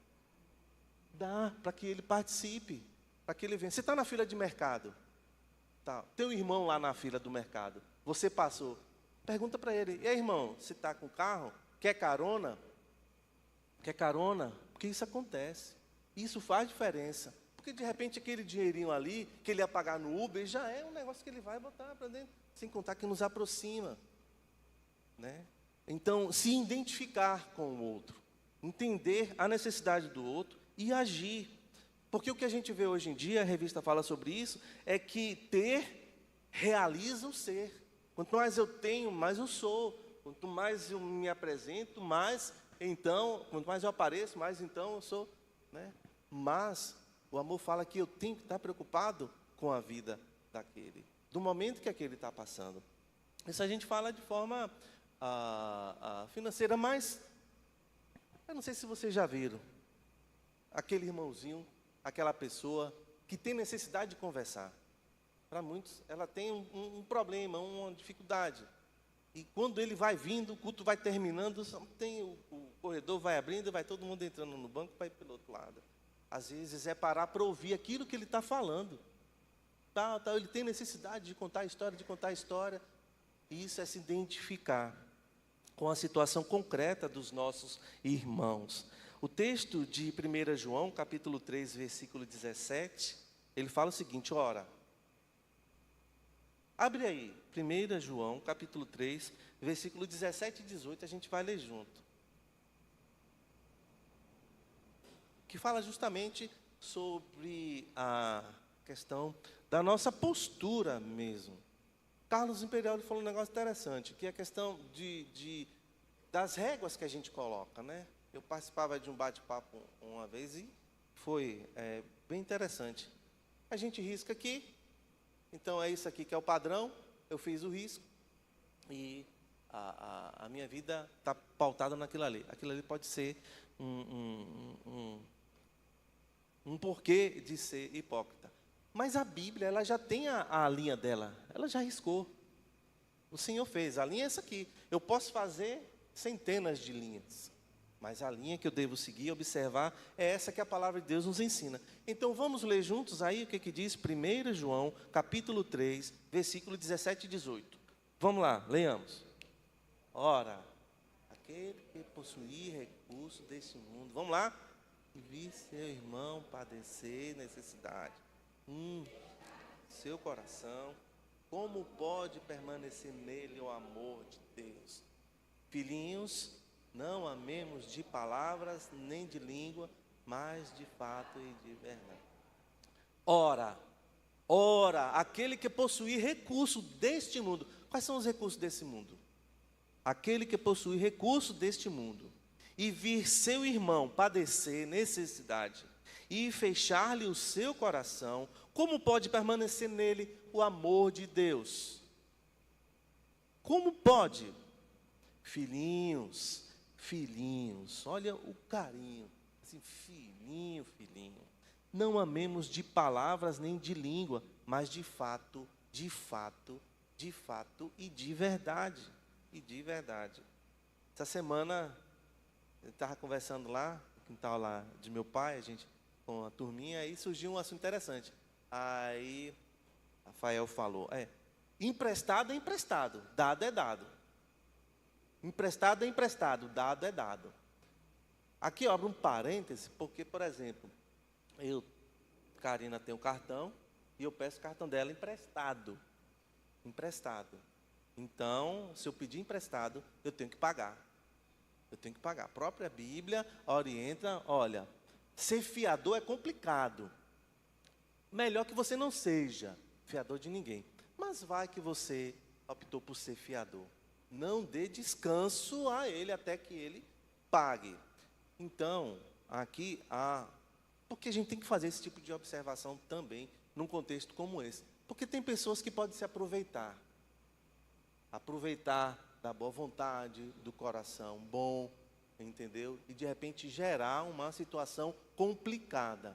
Dá para que ele participe, para que ele venha. Você está na fila de mercado, tá? Tem um irmão lá na fila do mercado, você passou, pergunta para ele, e aí, irmão, você está com carro? Quer carona? Quer carona? Porque isso acontece, isso faz diferença. Porque de repente aquele dinheirinho ali, que ele ia pagar no Uber, já é um negócio que ele vai botar para dentro, sem contar que nos aproxima, né? Então, se identificar com o outro, entender a necessidade do outro e agir. Porque o que a gente vê hoje em dia, a revista fala sobre isso, é que ter realiza o ser. Quanto mais eu tenho, mais eu sou. Quanto mais eu me apresento, mais então, quanto mais eu apareço, mais então eu sou, né? Mas o amor fala que eu tenho que estar preocupado com a vida daquele, do momento que aquele está passando. Isso a gente fala de forma financeira, mas eu não sei se vocês já viram aquele irmãozinho, aquela pessoa que tem necessidade de conversar. Para muitos, ela tem um problema, uma dificuldade. E quando ele vai vindo, o culto vai terminando, tem o corredor vai abrindo, vai todo mundo entrando no banco para ir pelo outro lado. Às vezes é parar para ouvir aquilo que ele está falando. Ele tem necessidade de contar a história. E isso é se identificar com a situação concreta dos nossos irmãos. O texto de 1 João, capítulo 3, versículo 17, ele fala o seguinte, ora, abre aí, 1 João, capítulo 3, versículo 17 e 18, a gente vai ler junto. Que fala justamente sobre a questão da nossa postura mesmo. Carlos Imperial falou um negócio interessante, que é a questão das réguas que a gente coloca, né? Eu participava de um bate-papo uma vez e foi bem interessante. A gente risca aqui, então é isso aqui que é o padrão, eu fiz o risco e a minha vida está pautada naquilo ali. Aquilo ali pode ser um porquê de ser hipócrita. Mas a Bíblia, ela já tem a linha dela, ela já riscou. O Senhor fez, a linha é essa aqui. Eu posso fazer centenas de linhas, mas a linha que eu devo seguir, observar, é essa que a palavra de Deus nos ensina. Então vamos ler juntos aí o que diz 1 João, capítulo 3, versículo 17 e 18. Vamos lá, leiamos. Ora, aquele que possuir recurso deste mundo, vamos lá, e vi seu irmão padecer necessidade. Seu coração, como pode permanecer nele o amor de Deus? Filhinhos, não amemos de palavras nem de língua, mas de fato e de verdade. Ora, aquele que possuir recurso deste mundo. Quais são os recursos desse mundo? aquele que possui recursos deste mundo, e vir seu irmão padecer necessidade, e fechar-lhe o seu coração, como pode permanecer nele o amor de Deus? Como pode? Filhinhos, filhinhos, olha o carinho, assim, filhinho, filhinho. Não amemos de palavras nem de língua, mas de fato, de fato, de fato e de verdade. E de verdade. Essa semana, eu estava conversando lá, no quintal lá de meu pai, a gente com a turminha, aí surgiu um assunto interessante. Aí, Rafael falou, emprestado é emprestado, dado é dado. Emprestado é emprestado, dado é dado. Aqui eu abro um parêntese, porque, por exemplo, Karina tem um cartão, e eu peço o cartão dela emprestado. Emprestado. Então, se eu pedir emprestado, eu tenho que pagar. Eu tenho que pagar. A própria Bíblia orienta, olha, ser fiador é complicado. Melhor que você não seja fiador de ninguém. Mas vai que você optou por ser fiador. Não dê descanso a ele até que ele pague. Então, aqui porque a gente tem que fazer esse tipo de observação também, num contexto como esse. Porque tem pessoas que podem se aproveitar. Aproveitar da boa vontade, do coração bom, entendeu? E de repente gerar uma situação complicada,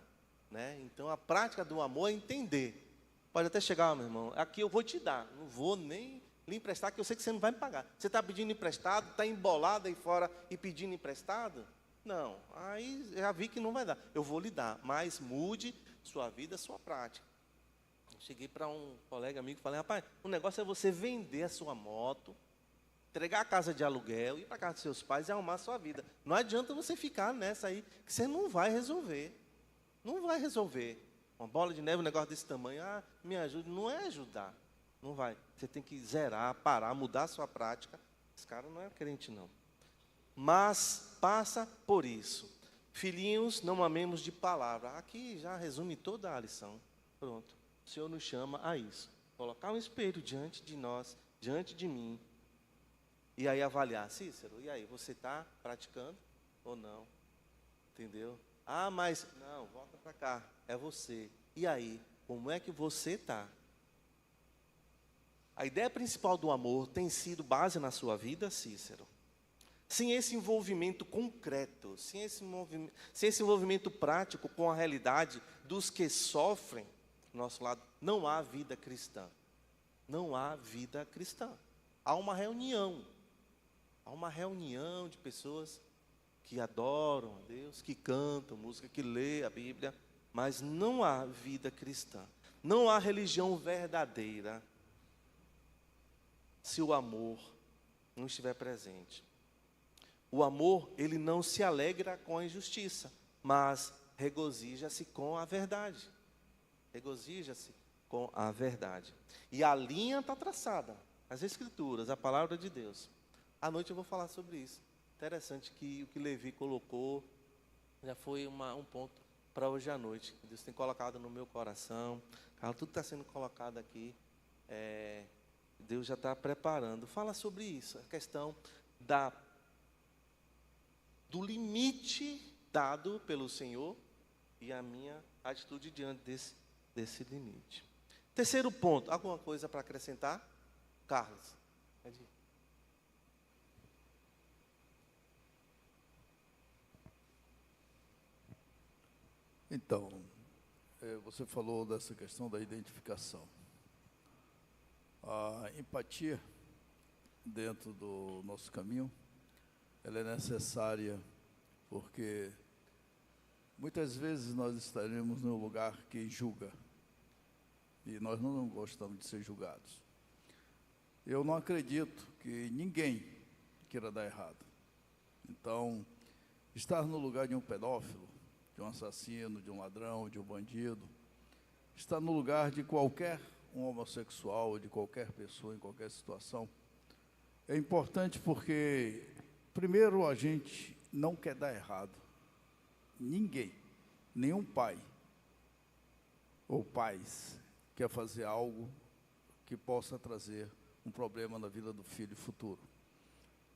né? Então a prática do amor é entender. Pode até chegar, meu irmão, aqui eu vou te dar, não vou nem lhe emprestar, que eu sei que você não vai me pagar. Você está pedindo emprestado, está embolado aí fora e pedindo emprestado? Não, aí já vi que não vai dar. Eu vou lhe dar, mas mude sua vida, sua prática. Cheguei para um colega amigo e falei, rapaz, o negócio é você vender a sua moto, entregar a casa de aluguel, ir para a casa dos seus pais e arrumar a sua vida. Não adianta você ficar nessa aí, que você não vai resolver. Não vai resolver. Uma bola de neve, um negócio desse tamanho, me ajude. Não é ajudar. Não vai. Você tem que zerar, parar, mudar a sua prática. Esse cara não é crente, não. Mas passa por isso. Filhinhos, não amemos de palavra. Aqui já resume toda a lição. Pronto. O Senhor nos chama a isso. Colocar um espelho diante de nós, diante de mim. E aí avaliar. Cícero, e aí, você está praticando ou não? Entendeu? Mas... Não, volta para cá. É você. E aí, como é que você está? A ideia principal do amor tem sido base na sua vida, Cícero? Sem esse envolvimento concreto, sem esse envolvimento prático com a realidade dos que sofrem, do nosso lado, não há vida cristã. Não há vida cristã. Há uma reunião de pessoas que adoram a Deus, que cantam música, que lê a Bíblia, mas não há vida cristã. Não há religião verdadeira se o amor não estiver presente. O amor, ele não se alegra com a injustiça, mas regozija-se com a verdade. Regozija-se com a verdade. E a linha está traçada. As Escrituras, a palavra de Deus. À noite eu vou falar sobre isso. Interessante que o que Levi colocou já foi um ponto para hoje à noite. Que Deus tem colocado no meu coração. Tudo está sendo colocado aqui. Deus já está preparando. Fala sobre isso, a questão do limite dado pelo Senhor e a minha atitude diante desse limite. Terceiro ponto, alguma coisa para acrescentar? Carlos. Pode ir. Então, você falou dessa questão da identificação. A empatia dentro do nosso caminho, ela é necessária porque muitas vezes nós estaremos num lugar que julga e nós não gostamos de ser julgados. Eu não acredito que ninguém queira dar errado. Então, estar no lugar de um pedófilo, de um assassino, de um ladrão, de um bandido, estar no lugar de qualquer um homossexual, de qualquer pessoa, em qualquer situação, é importante porque, primeiro, a gente não quer dar errado. Ninguém, nenhum pai ou pais quer fazer algo que possa trazer um problema na vida do filho futuro.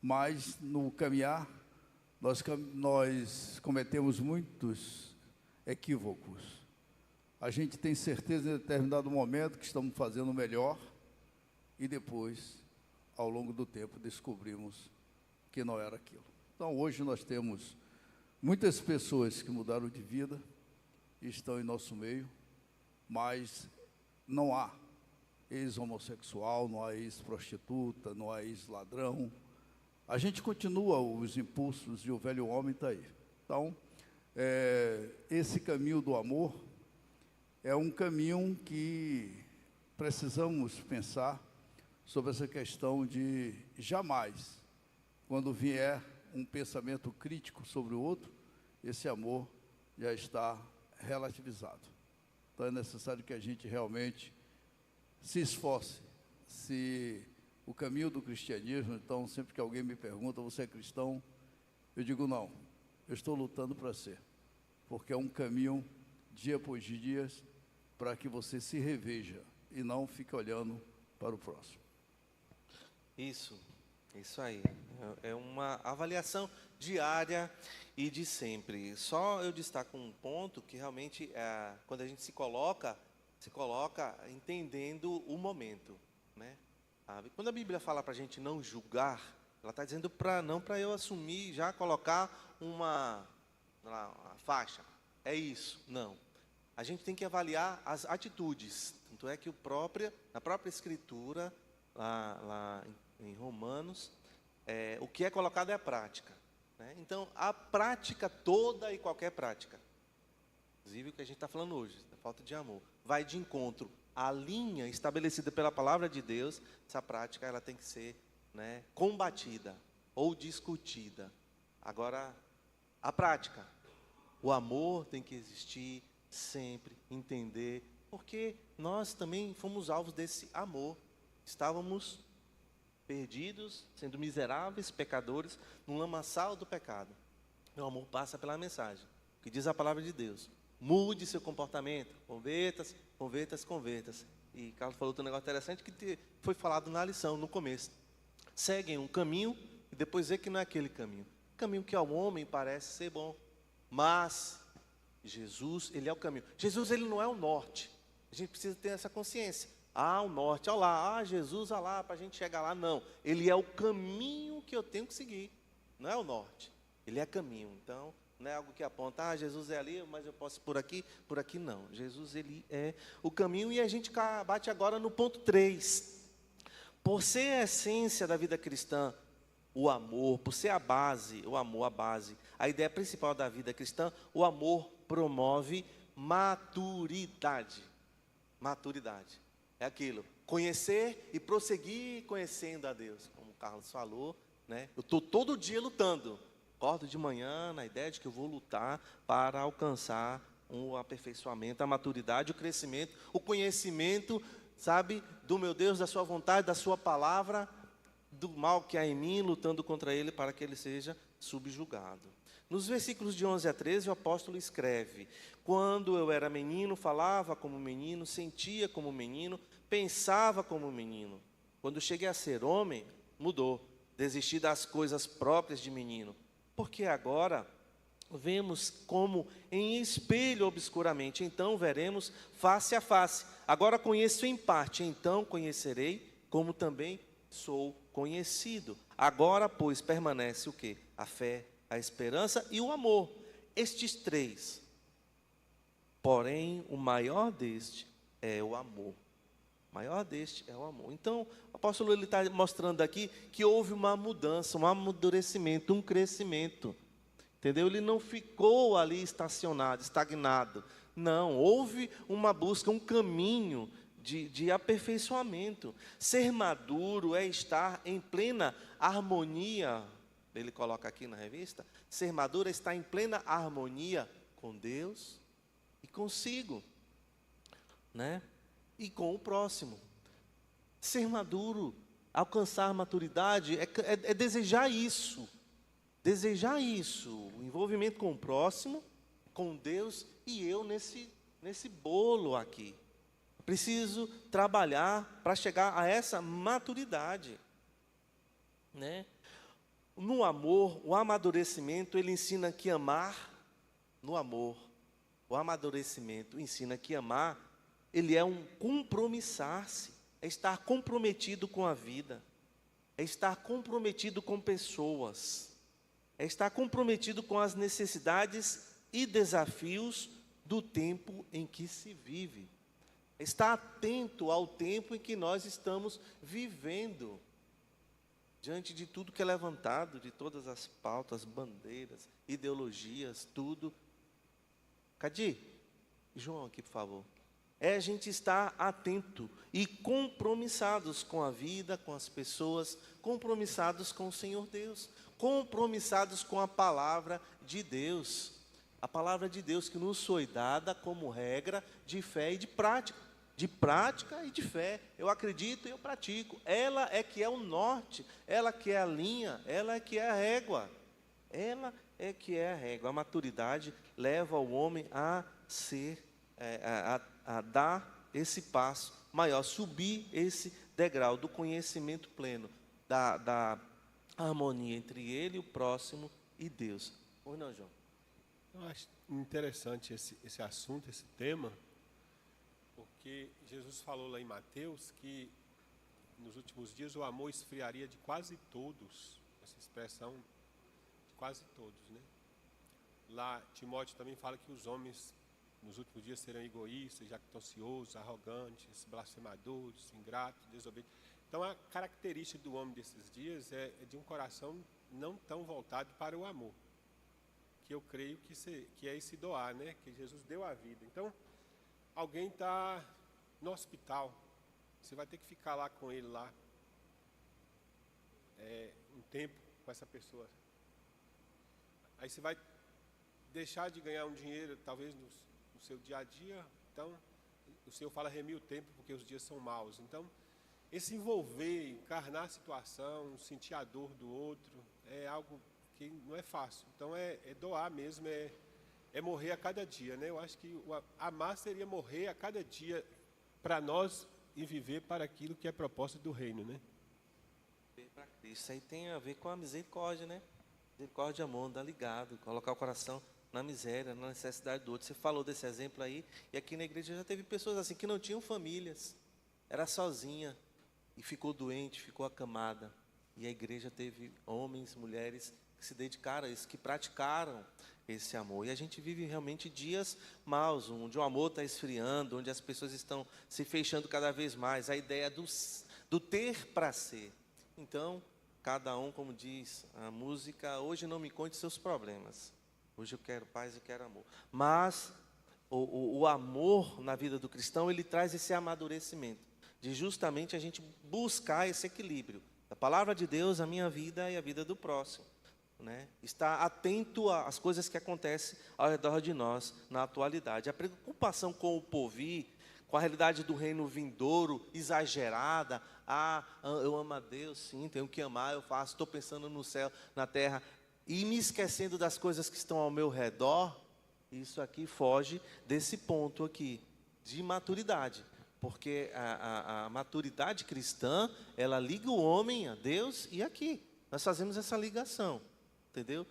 mas no caminhar nós cometemos muitos equívocos. A gente tem certeza em determinado momento que estamos fazendo o melhor e depois, ao longo do tempo, descobrimos que não era aquilo. Então, hoje nós temos muitas pessoas que mudaram de vida e estão em nosso meio, mas não há ex-homossexual, não há ex-prostituta, não há ex-ladrão. A gente continua os impulsos e o velho homem está aí. Então, esse caminho do amor é um caminho que precisamos pensar sobre essa questão de jamais, quando vier um pensamento crítico sobre o outro, esse amor já está relativizado. Então é necessário que a gente realmente se esforce. Se o caminho do cristianismo, então, sempre que alguém me pergunta, você é cristão? Eu digo, não, eu estou lutando para ser, porque é um caminho, dia após dia, para que você se reveja e não fique olhando para o próximo. Isso aí. É uma avaliação diária e de sempre. Só eu destaco um ponto que realmente, quando a gente se coloca entendendo o momento, né? Quando a Bíblia fala para a gente não julgar, ela está dizendo não para eu assumir, já colocar uma faixa. É isso. Não. A gente tem que avaliar as atitudes. Tanto é que na própria Escritura, lá em Romanos, o que é colocado é a prática, né? Então, a prática, toda e qualquer prática, inclusive o que a gente está falando hoje, a falta de amor, vai de encontro à linha estabelecida pela palavra de Deus. Essa prática ela tem que ser, né, combatida ou discutida. Agora, a prática, o amor tem que existir sempre, entender, porque nós também fomos alvos desse amor. Estávamos perdidos, sendo miseráveis, pecadores, no lamaçal do pecado. O amor passa pela mensagem, que diz a palavra de Deus. Mude seu comportamento, converta-se, converta-se, converta-se. E Carlos falou um negócio interessante que foi falado na lição, no começo. Seguem um caminho e depois vê que não é aquele caminho. O caminho que ao homem parece ser bom, mas Jesus, ele é o caminho. Jesus, ele não é o norte. A gente precisa ter essa consciência. O norte, olha lá, Jesus, olha lá, para a gente chegar lá. Não, ele é o caminho que eu tenho que seguir. Não é o norte, ele é caminho. Então, não é algo que aponta, Jesus é ali, mas eu posso ir por aqui não. Jesus, ele é o caminho. E a gente bate agora no ponto 3. Por ser a essência da vida cristã, o amor, por ser a base, o amor, a base, a ideia principal da vida cristã, o amor promove maturidade. Maturidade. É aquilo, conhecer e prosseguir conhecendo a Deus, como o Carlos falou, né? Eu estou todo dia lutando. Acordo de manhã na ideia de que eu vou lutar para alcançar o aperfeiçoamento, a maturidade, o crescimento, o conhecimento, sabe, do meu Deus, da sua vontade, da sua palavra, do mal que há em mim, lutando contra ele para que ele seja subjugado. Nos versículos de 11 a 13, o apóstolo escreve: quando eu era menino, falava como menino, sentia como menino, pensava como menino. Quando cheguei a ser homem, mudou. Desisti das coisas próprias de menino. Porque agora vemos como em espelho obscuramente, então veremos face a face. Agora conheço em parte, então conhecerei como também sou conhecido. Agora, pois, permanece o quê? A fé, a esperança e o amor. Estes 3. Porém, o maior deste é o amor. O maior deste é o amor. Então, o apóstolo está mostrando aqui que houve uma mudança, um amadurecimento, um crescimento. Entendeu? Ele não ficou ali estacionado, estagnado. Não, houve uma busca, um caminho de aperfeiçoamento. Ser maduro é estar em plena harmonia. Ele coloca aqui na revista, ser maduro é estar em plena harmonia com Deus e consigo, né? E com o próximo. Ser maduro, alcançar maturidade, é desejar isso. Desejar isso, o envolvimento com o próximo, com Deus e eu nesse bolo aqui. Preciso trabalhar para chegar a essa maturidade, né? No amor, o amadurecimento, ele ensina que amar, no amor, o amadurecimento ensina que amar, ele é um compromissar-se, é estar comprometido com a vida, é estar comprometido com pessoas, é estar comprometido com as necessidades e desafios do tempo em que se vive. É estar atento ao tempo em que nós estamos vivendo, diante de tudo que é levantado, de todas as pautas, bandeiras, ideologias, tudo. Cadi, João aqui, por favor. É a gente estar atento e compromissados com a vida, com as pessoas, compromissados com o Senhor Deus, compromissados com a palavra de Deus. A palavra de Deus que nos foi dada como regra de fé e de prática. De prática e de fé. Eu acredito e eu pratico. Ela é que é o norte, ela que é a linha, ela é que é a régua. Ela é que é a régua. A maturidade leva o homem a ser, a dar esse passo maior, subir esse degrau do conhecimento pleno, da harmonia entre ele, o próximo e Deus. Ou não, João? Eu acho interessante esse assunto, esse tema, porque Jesus falou lá em Mateus que nos últimos dias o amor esfriaria de quase todos, essa expressão, de quase todos, né? Lá Timóteo também fala que os homens nos últimos dias serão egoístas, jactanciosos, arrogantes, blasfemadores, ingratos, desobedientes. Então a característica do homem desses dias é de um coração não tão voltado para o amor, que eu creio que é esse doar, né? Que Jesus deu a vida. Então, alguém está no hospital, você vai ter que ficar lá com ele lá, um tempo com essa pessoa. Aí você vai deixar de ganhar um dinheiro, talvez no seu dia a dia. Então, o Senhor fala remir o tempo, porque os dias são maus. Então, esse envolver, encarnar a situação, sentir a dor do outro, é algo que não é fácil. Então, é doar mesmo, é morrer a cada dia, né? Eu acho que amar seria morrer a cada dia para nós e viver para aquilo que é proposta do reino, né? Isso aí tem a ver com a misericórdia, né? Misericórdia, amor, andar ligado, colocar o coração na miséria, na necessidade do outro. Você falou desse exemplo aí, e aqui na igreja já teve pessoas assim que não tinham famílias, era sozinha, e ficou doente, ficou acamada. E a igreja teve homens, mulheres que se dedicaram a isso, que praticaram esse amor. E a gente vive realmente dias maus, onde o amor está esfriando, onde as pessoas estão se fechando cada vez mais. A ideia do ter para ser. Então, cada um, como diz a música, hoje não me conte seus problemas. Hoje eu quero paz e quero amor. Mas o amor na vida do cristão, ele traz esse amadurecimento, de justamente a gente buscar esse equilíbrio da palavra de Deus, a minha vida e a vida do próximo, né? Estar atento às coisas que acontecem ao redor de nós na atualidade. A preocupação com o porvir, com a realidade do reino vindouro, exagerada. Eu amo a Deus, sim, tenho que amar, eu faço, estou pensando no céu, na terra, e me esquecendo das coisas que estão ao meu redor. Isso aqui foge desse ponto aqui, de maturidade. Porque a maturidade cristã, ela liga o homem a Deus e aqui. Nós fazemos essa ligação, entendeu?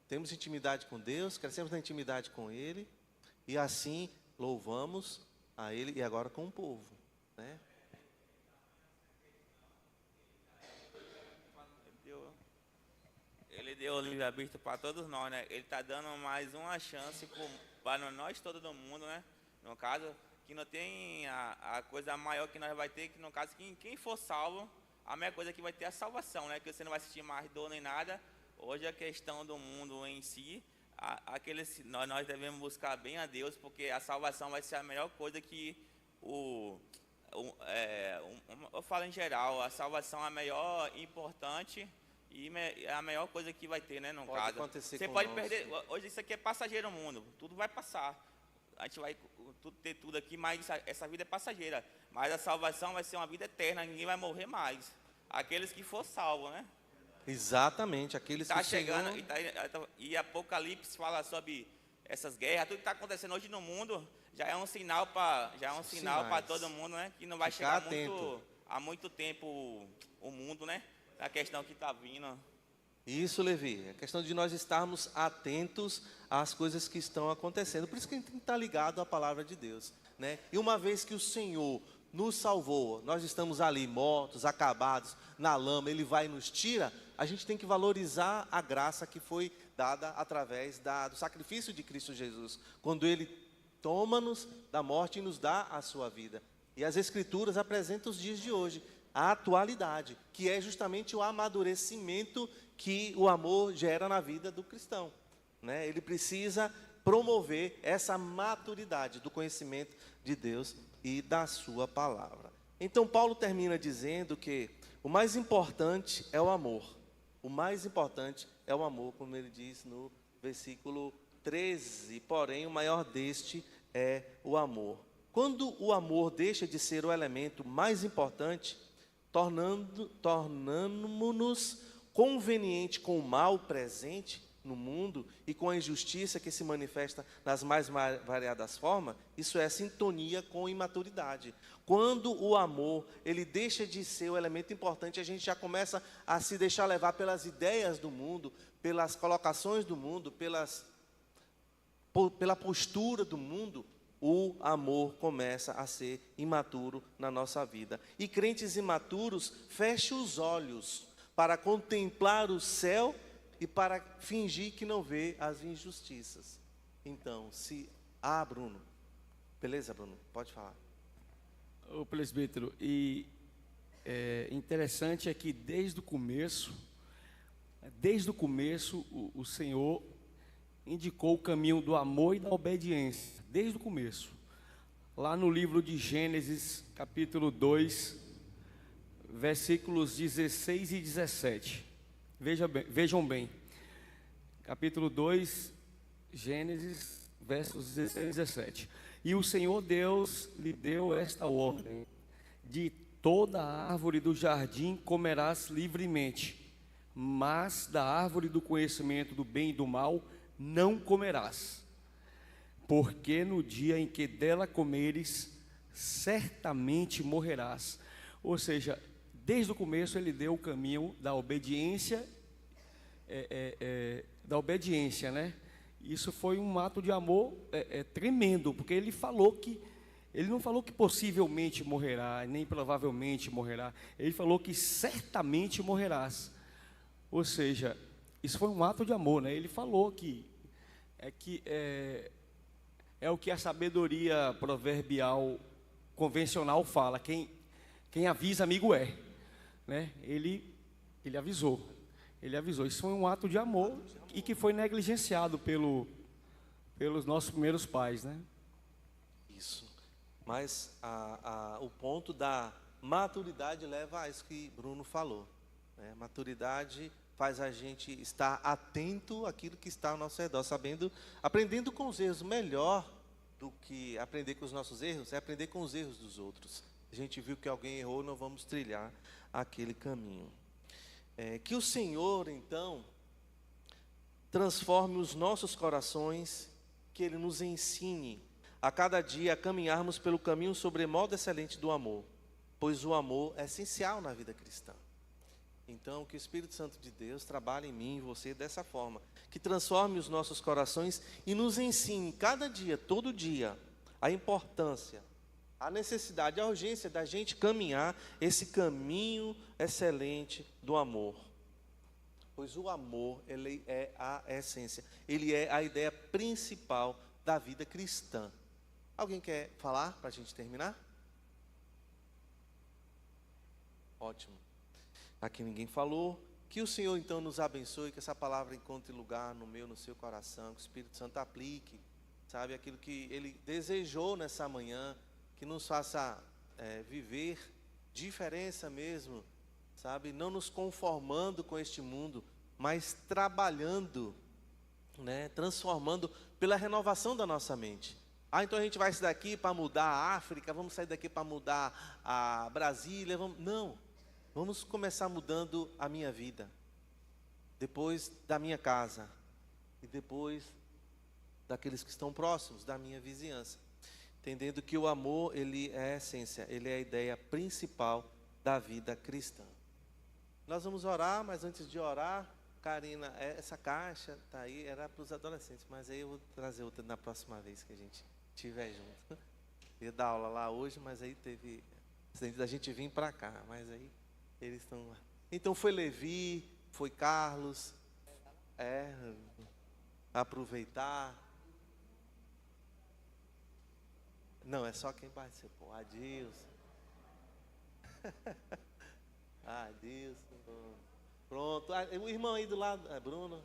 Temos intimidade com Deus, crescemos na intimidade com Ele, e assim louvamos a Ele e agora com o povo, né? Ele deu o livre-arbítrio para todos nós, né? Ele está dando mais uma chance para nós, todo mundo, né? No caso, que não tem a coisa maior que nós vai ter, que no caso, quem for salvo, a melhor coisa que vai ter é a salvação, né? Que você não vai sentir mais dor nem nada. Hoje a questão do mundo em si, nós devemos buscar bem a Deus, porque a salvação vai ser a melhor coisa que eu falo em geral, a salvação é a melhor importante e é a melhor coisa que vai ter, né? No caso, você pode perder. Hoje isso aqui é passageiro, o mundo, tudo vai passar. A gente vai ter tudo aqui, mas essa vida é passageira. Mas a salvação vai ser uma vida eterna, ninguém vai morrer mais. Aqueles que for salvo, né? Exatamente, aqueles que chegando. E Apocalipse fala sobre essas guerras, tudo que está acontecendo hoje no mundo já é um sinal para todo mundo, né? Que não vai chegar há muito tempo o mundo, né? A questão que está vindo. Isso, Levi. É questão de nós estarmos atentos às coisas que estão acontecendo. Por isso que a gente tem que estar ligado à palavra de Deus, né? E uma vez que o Senhor nos salvou, nós estamos ali mortos, acabados, na lama, Ele vai e nos tira, a gente tem que valorizar a graça que foi dada através do sacrifício de Cristo Jesus, quando Ele toma-nos da morte e nos dá a sua vida. E as Escrituras apresentam os dias de hoje, a atualidade, que é justamente o amadurecimento que o amor gera na vida do cristão, né? Ele precisa promover essa maturidade do conhecimento de Deus e da sua palavra. Então Paulo termina dizendo que o mais importante é o amor. O mais importante é o amor, como ele diz no versículo 13. Porém, o maior deste é o amor. Quando o amor deixa de ser o elemento mais importante, tornando-nos conveniente com o mal presente no mundo e com a injustiça que se manifesta nas mais variadas formas, isso é sintonia com imaturidade. Quando o amor, ele deixa de ser o elemento importante, a gente já começa a se deixar levar pelas ideias do mundo, pelas colocações do mundo, pela postura do mundo, o amor começa a ser imaturo na nossa vida. E crentes imaturos fecham os olhos para contemplar o céu e para fingir que não vê as injustiças. Então, Bruno. Beleza, Bruno? Pode falar. Ô presbítero, e interessante é que desde o começo, o Senhor indicou o caminho do amor e da obediência, desde o começo. Lá no livro de Gênesis, capítulo 2, versículos 16 e 17. Vejam bem, capítulo 2, Gênesis, versos 16 e 17. E o Senhor Deus lhe deu esta ordem: de toda a árvore do jardim comerás livremente, mas da árvore do conhecimento do bem e do mal não comerás, porque no dia em que dela comeres, certamente morrerás. Ou seja, desde o começo ele deu o caminho da obediência, né? Isso foi um ato de amor tremendo, porque ele não falou que possivelmente morrerá, nem provavelmente morrerá. Ele falou que certamente morrerás. Ou seja, isso foi um ato de amor, né? Ele falou que é o que a sabedoria proverbial convencional fala: quem avisa, amigo é, né? Ele avisou. Isso foi um ato de amor e que foi negligenciado pelos nossos primeiros pais, né? Isso. Mas o ponto da maturidade leva a isso que Bruno falou, né? Maturidade faz a gente estar atento àquilo que está ao nosso redor, aprendendo com os erros. Melhor do que aprender com os nossos erros é aprender com os erros dos outros. A gente viu que alguém errou, não vamos trilhar aquele caminho. Que o Senhor, então, transforme os nossos corações, que Ele nos ensine a cada dia a caminharmos pelo caminho sobremodo excelente do amor, pois o amor é essencial na vida cristã. Então, que o Espírito Santo de Deus trabalhe em mim e em você dessa forma, que transforme os nossos corações e nos ensine cada dia, todo dia, a importância, a necessidade, a urgência da gente caminhar esse caminho excelente do amor. Pois o amor, ele é a essência, ele é a ideia principal da vida cristã. Alguém quer falar para a gente terminar? Ótimo. Aqui ninguém falou. Que o Senhor então nos abençoe, que essa palavra encontre lugar no meu, no seu coração, que o Espírito Santo aplique, sabe, aquilo que Ele desejou nessa manhã, que nos faça viver diferença mesmo, sabe, não nos conformando com este mundo, mas trabalhando, né, transformando pela renovação da nossa mente. Então a gente vai sair daqui para mudar a África, vamos sair daqui para mudar a Brasília, não. Vamos começar mudando a minha vida, depois da minha casa, e depois daqueles que estão próximos, da minha vizinhança. Entendendo que o amor, ele é a essência, ele é a ideia principal da vida cristã. Nós vamos orar, mas antes de orar, Karina, essa caixa tá aí, era para os adolescentes, mas aí eu vou trazer outra na próxima vez que a gente estiver junto. Eu ia dar aula lá hoje, mas aí teve acidente da gente vir para cá, mas aí eles estão lá. Então foi Levi, foi Carlos, aproveitar. Não, é só quem participou. Adilson. Adilson. Pronto. O irmão aí do lado, Bruno.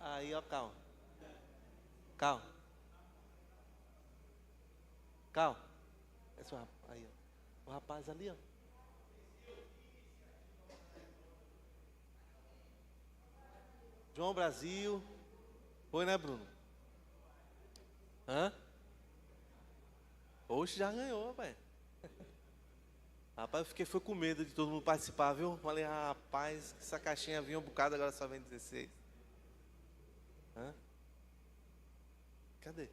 Aí, ó, calma. Calma. Calma. Esse aí, ó. O rapaz ali, ó. João Brasil. Foi, né, Bruno? Hã? Oxe, já ganhou, velho. Rapaz, eu foi com medo de todo mundo participar, viu? Falei, rapaz, essa caixinha vinha um bocado, agora só vem 16. Hã? Cadê?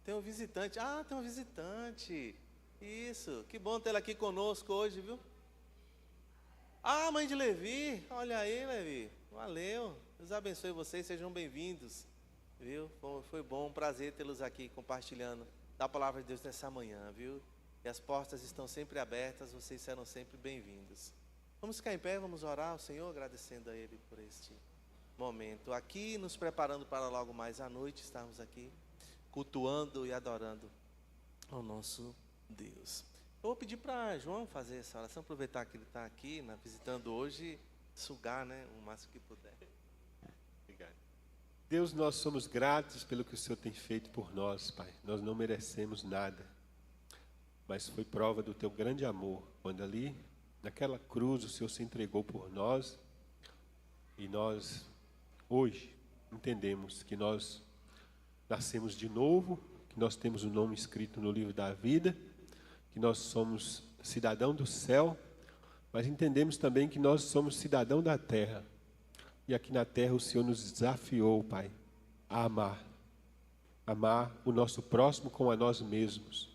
Tem um visitante. Ah, tem um visitante. Isso, que bom tê-la aqui conosco hoje, viu? Ah, mãe de Levi. Olha aí, Levi. Valeu. Deus abençoe vocês, sejam bem-vindos. Viu? Foi bom, um prazer tê-los aqui compartilhando da palavra de Deus nessa manhã, viu? E as portas estão sempre abertas, vocês serão sempre bem-vindos. Vamos ficar em pé, vamos orar ao Senhor, agradecendo a Ele por este momento. Aqui, nos preparando para logo mais à noite, estarmos aqui, cultuando e adorando ao nosso Deus. Eu vou pedir para João fazer essa oração, aproveitar que ele está aqui, visitando hoje, sugar, né, o máximo que puder. Obrigado. Deus, nós somos gratos pelo que o Senhor tem feito por nós, Pai. Nós não merecemos nada, mas foi prova do teu grande amor, quando ali, naquela cruz, o Senhor se entregou por nós, e nós, hoje, entendemos que nós nascemos de novo, que nós temos o nome escrito no livro da vida, que nós somos cidadão do céu, mas entendemos também que nós somos cidadão da terra. E aqui na terra o Senhor nos desafiou, Pai, a amar o nosso próximo como a nós mesmos.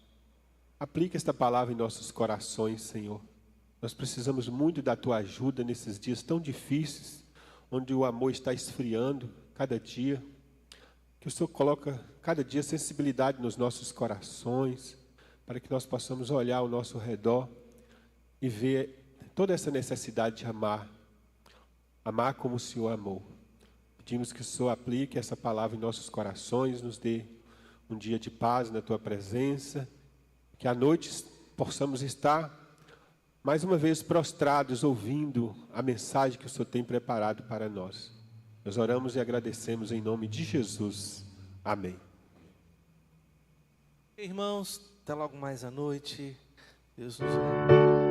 Aplica esta palavra em nossos corações, Senhor. Nós precisamos muito da Tua ajuda nesses dias tão difíceis, onde o amor está esfriando cada dia. Que o Senhor coloca cada dia sensibilidade nos nossos corações, para que nós possamos olhar ao nosso redor e ver toda essa necessidade de amar como o Senhor amou. Pedimos que o Senhor aplique essa palavra em nossos corações, nos dê um dia de paz na Tua presença, que à noite possamos estar mais uma vez prostrados, ouvindo a mensagem que o Senhor tem preparado para nós. Nós oramos e agradecemos em nome de Jesus. Amém. Irmãos, até logo mais à noite. Deus nos abençoe.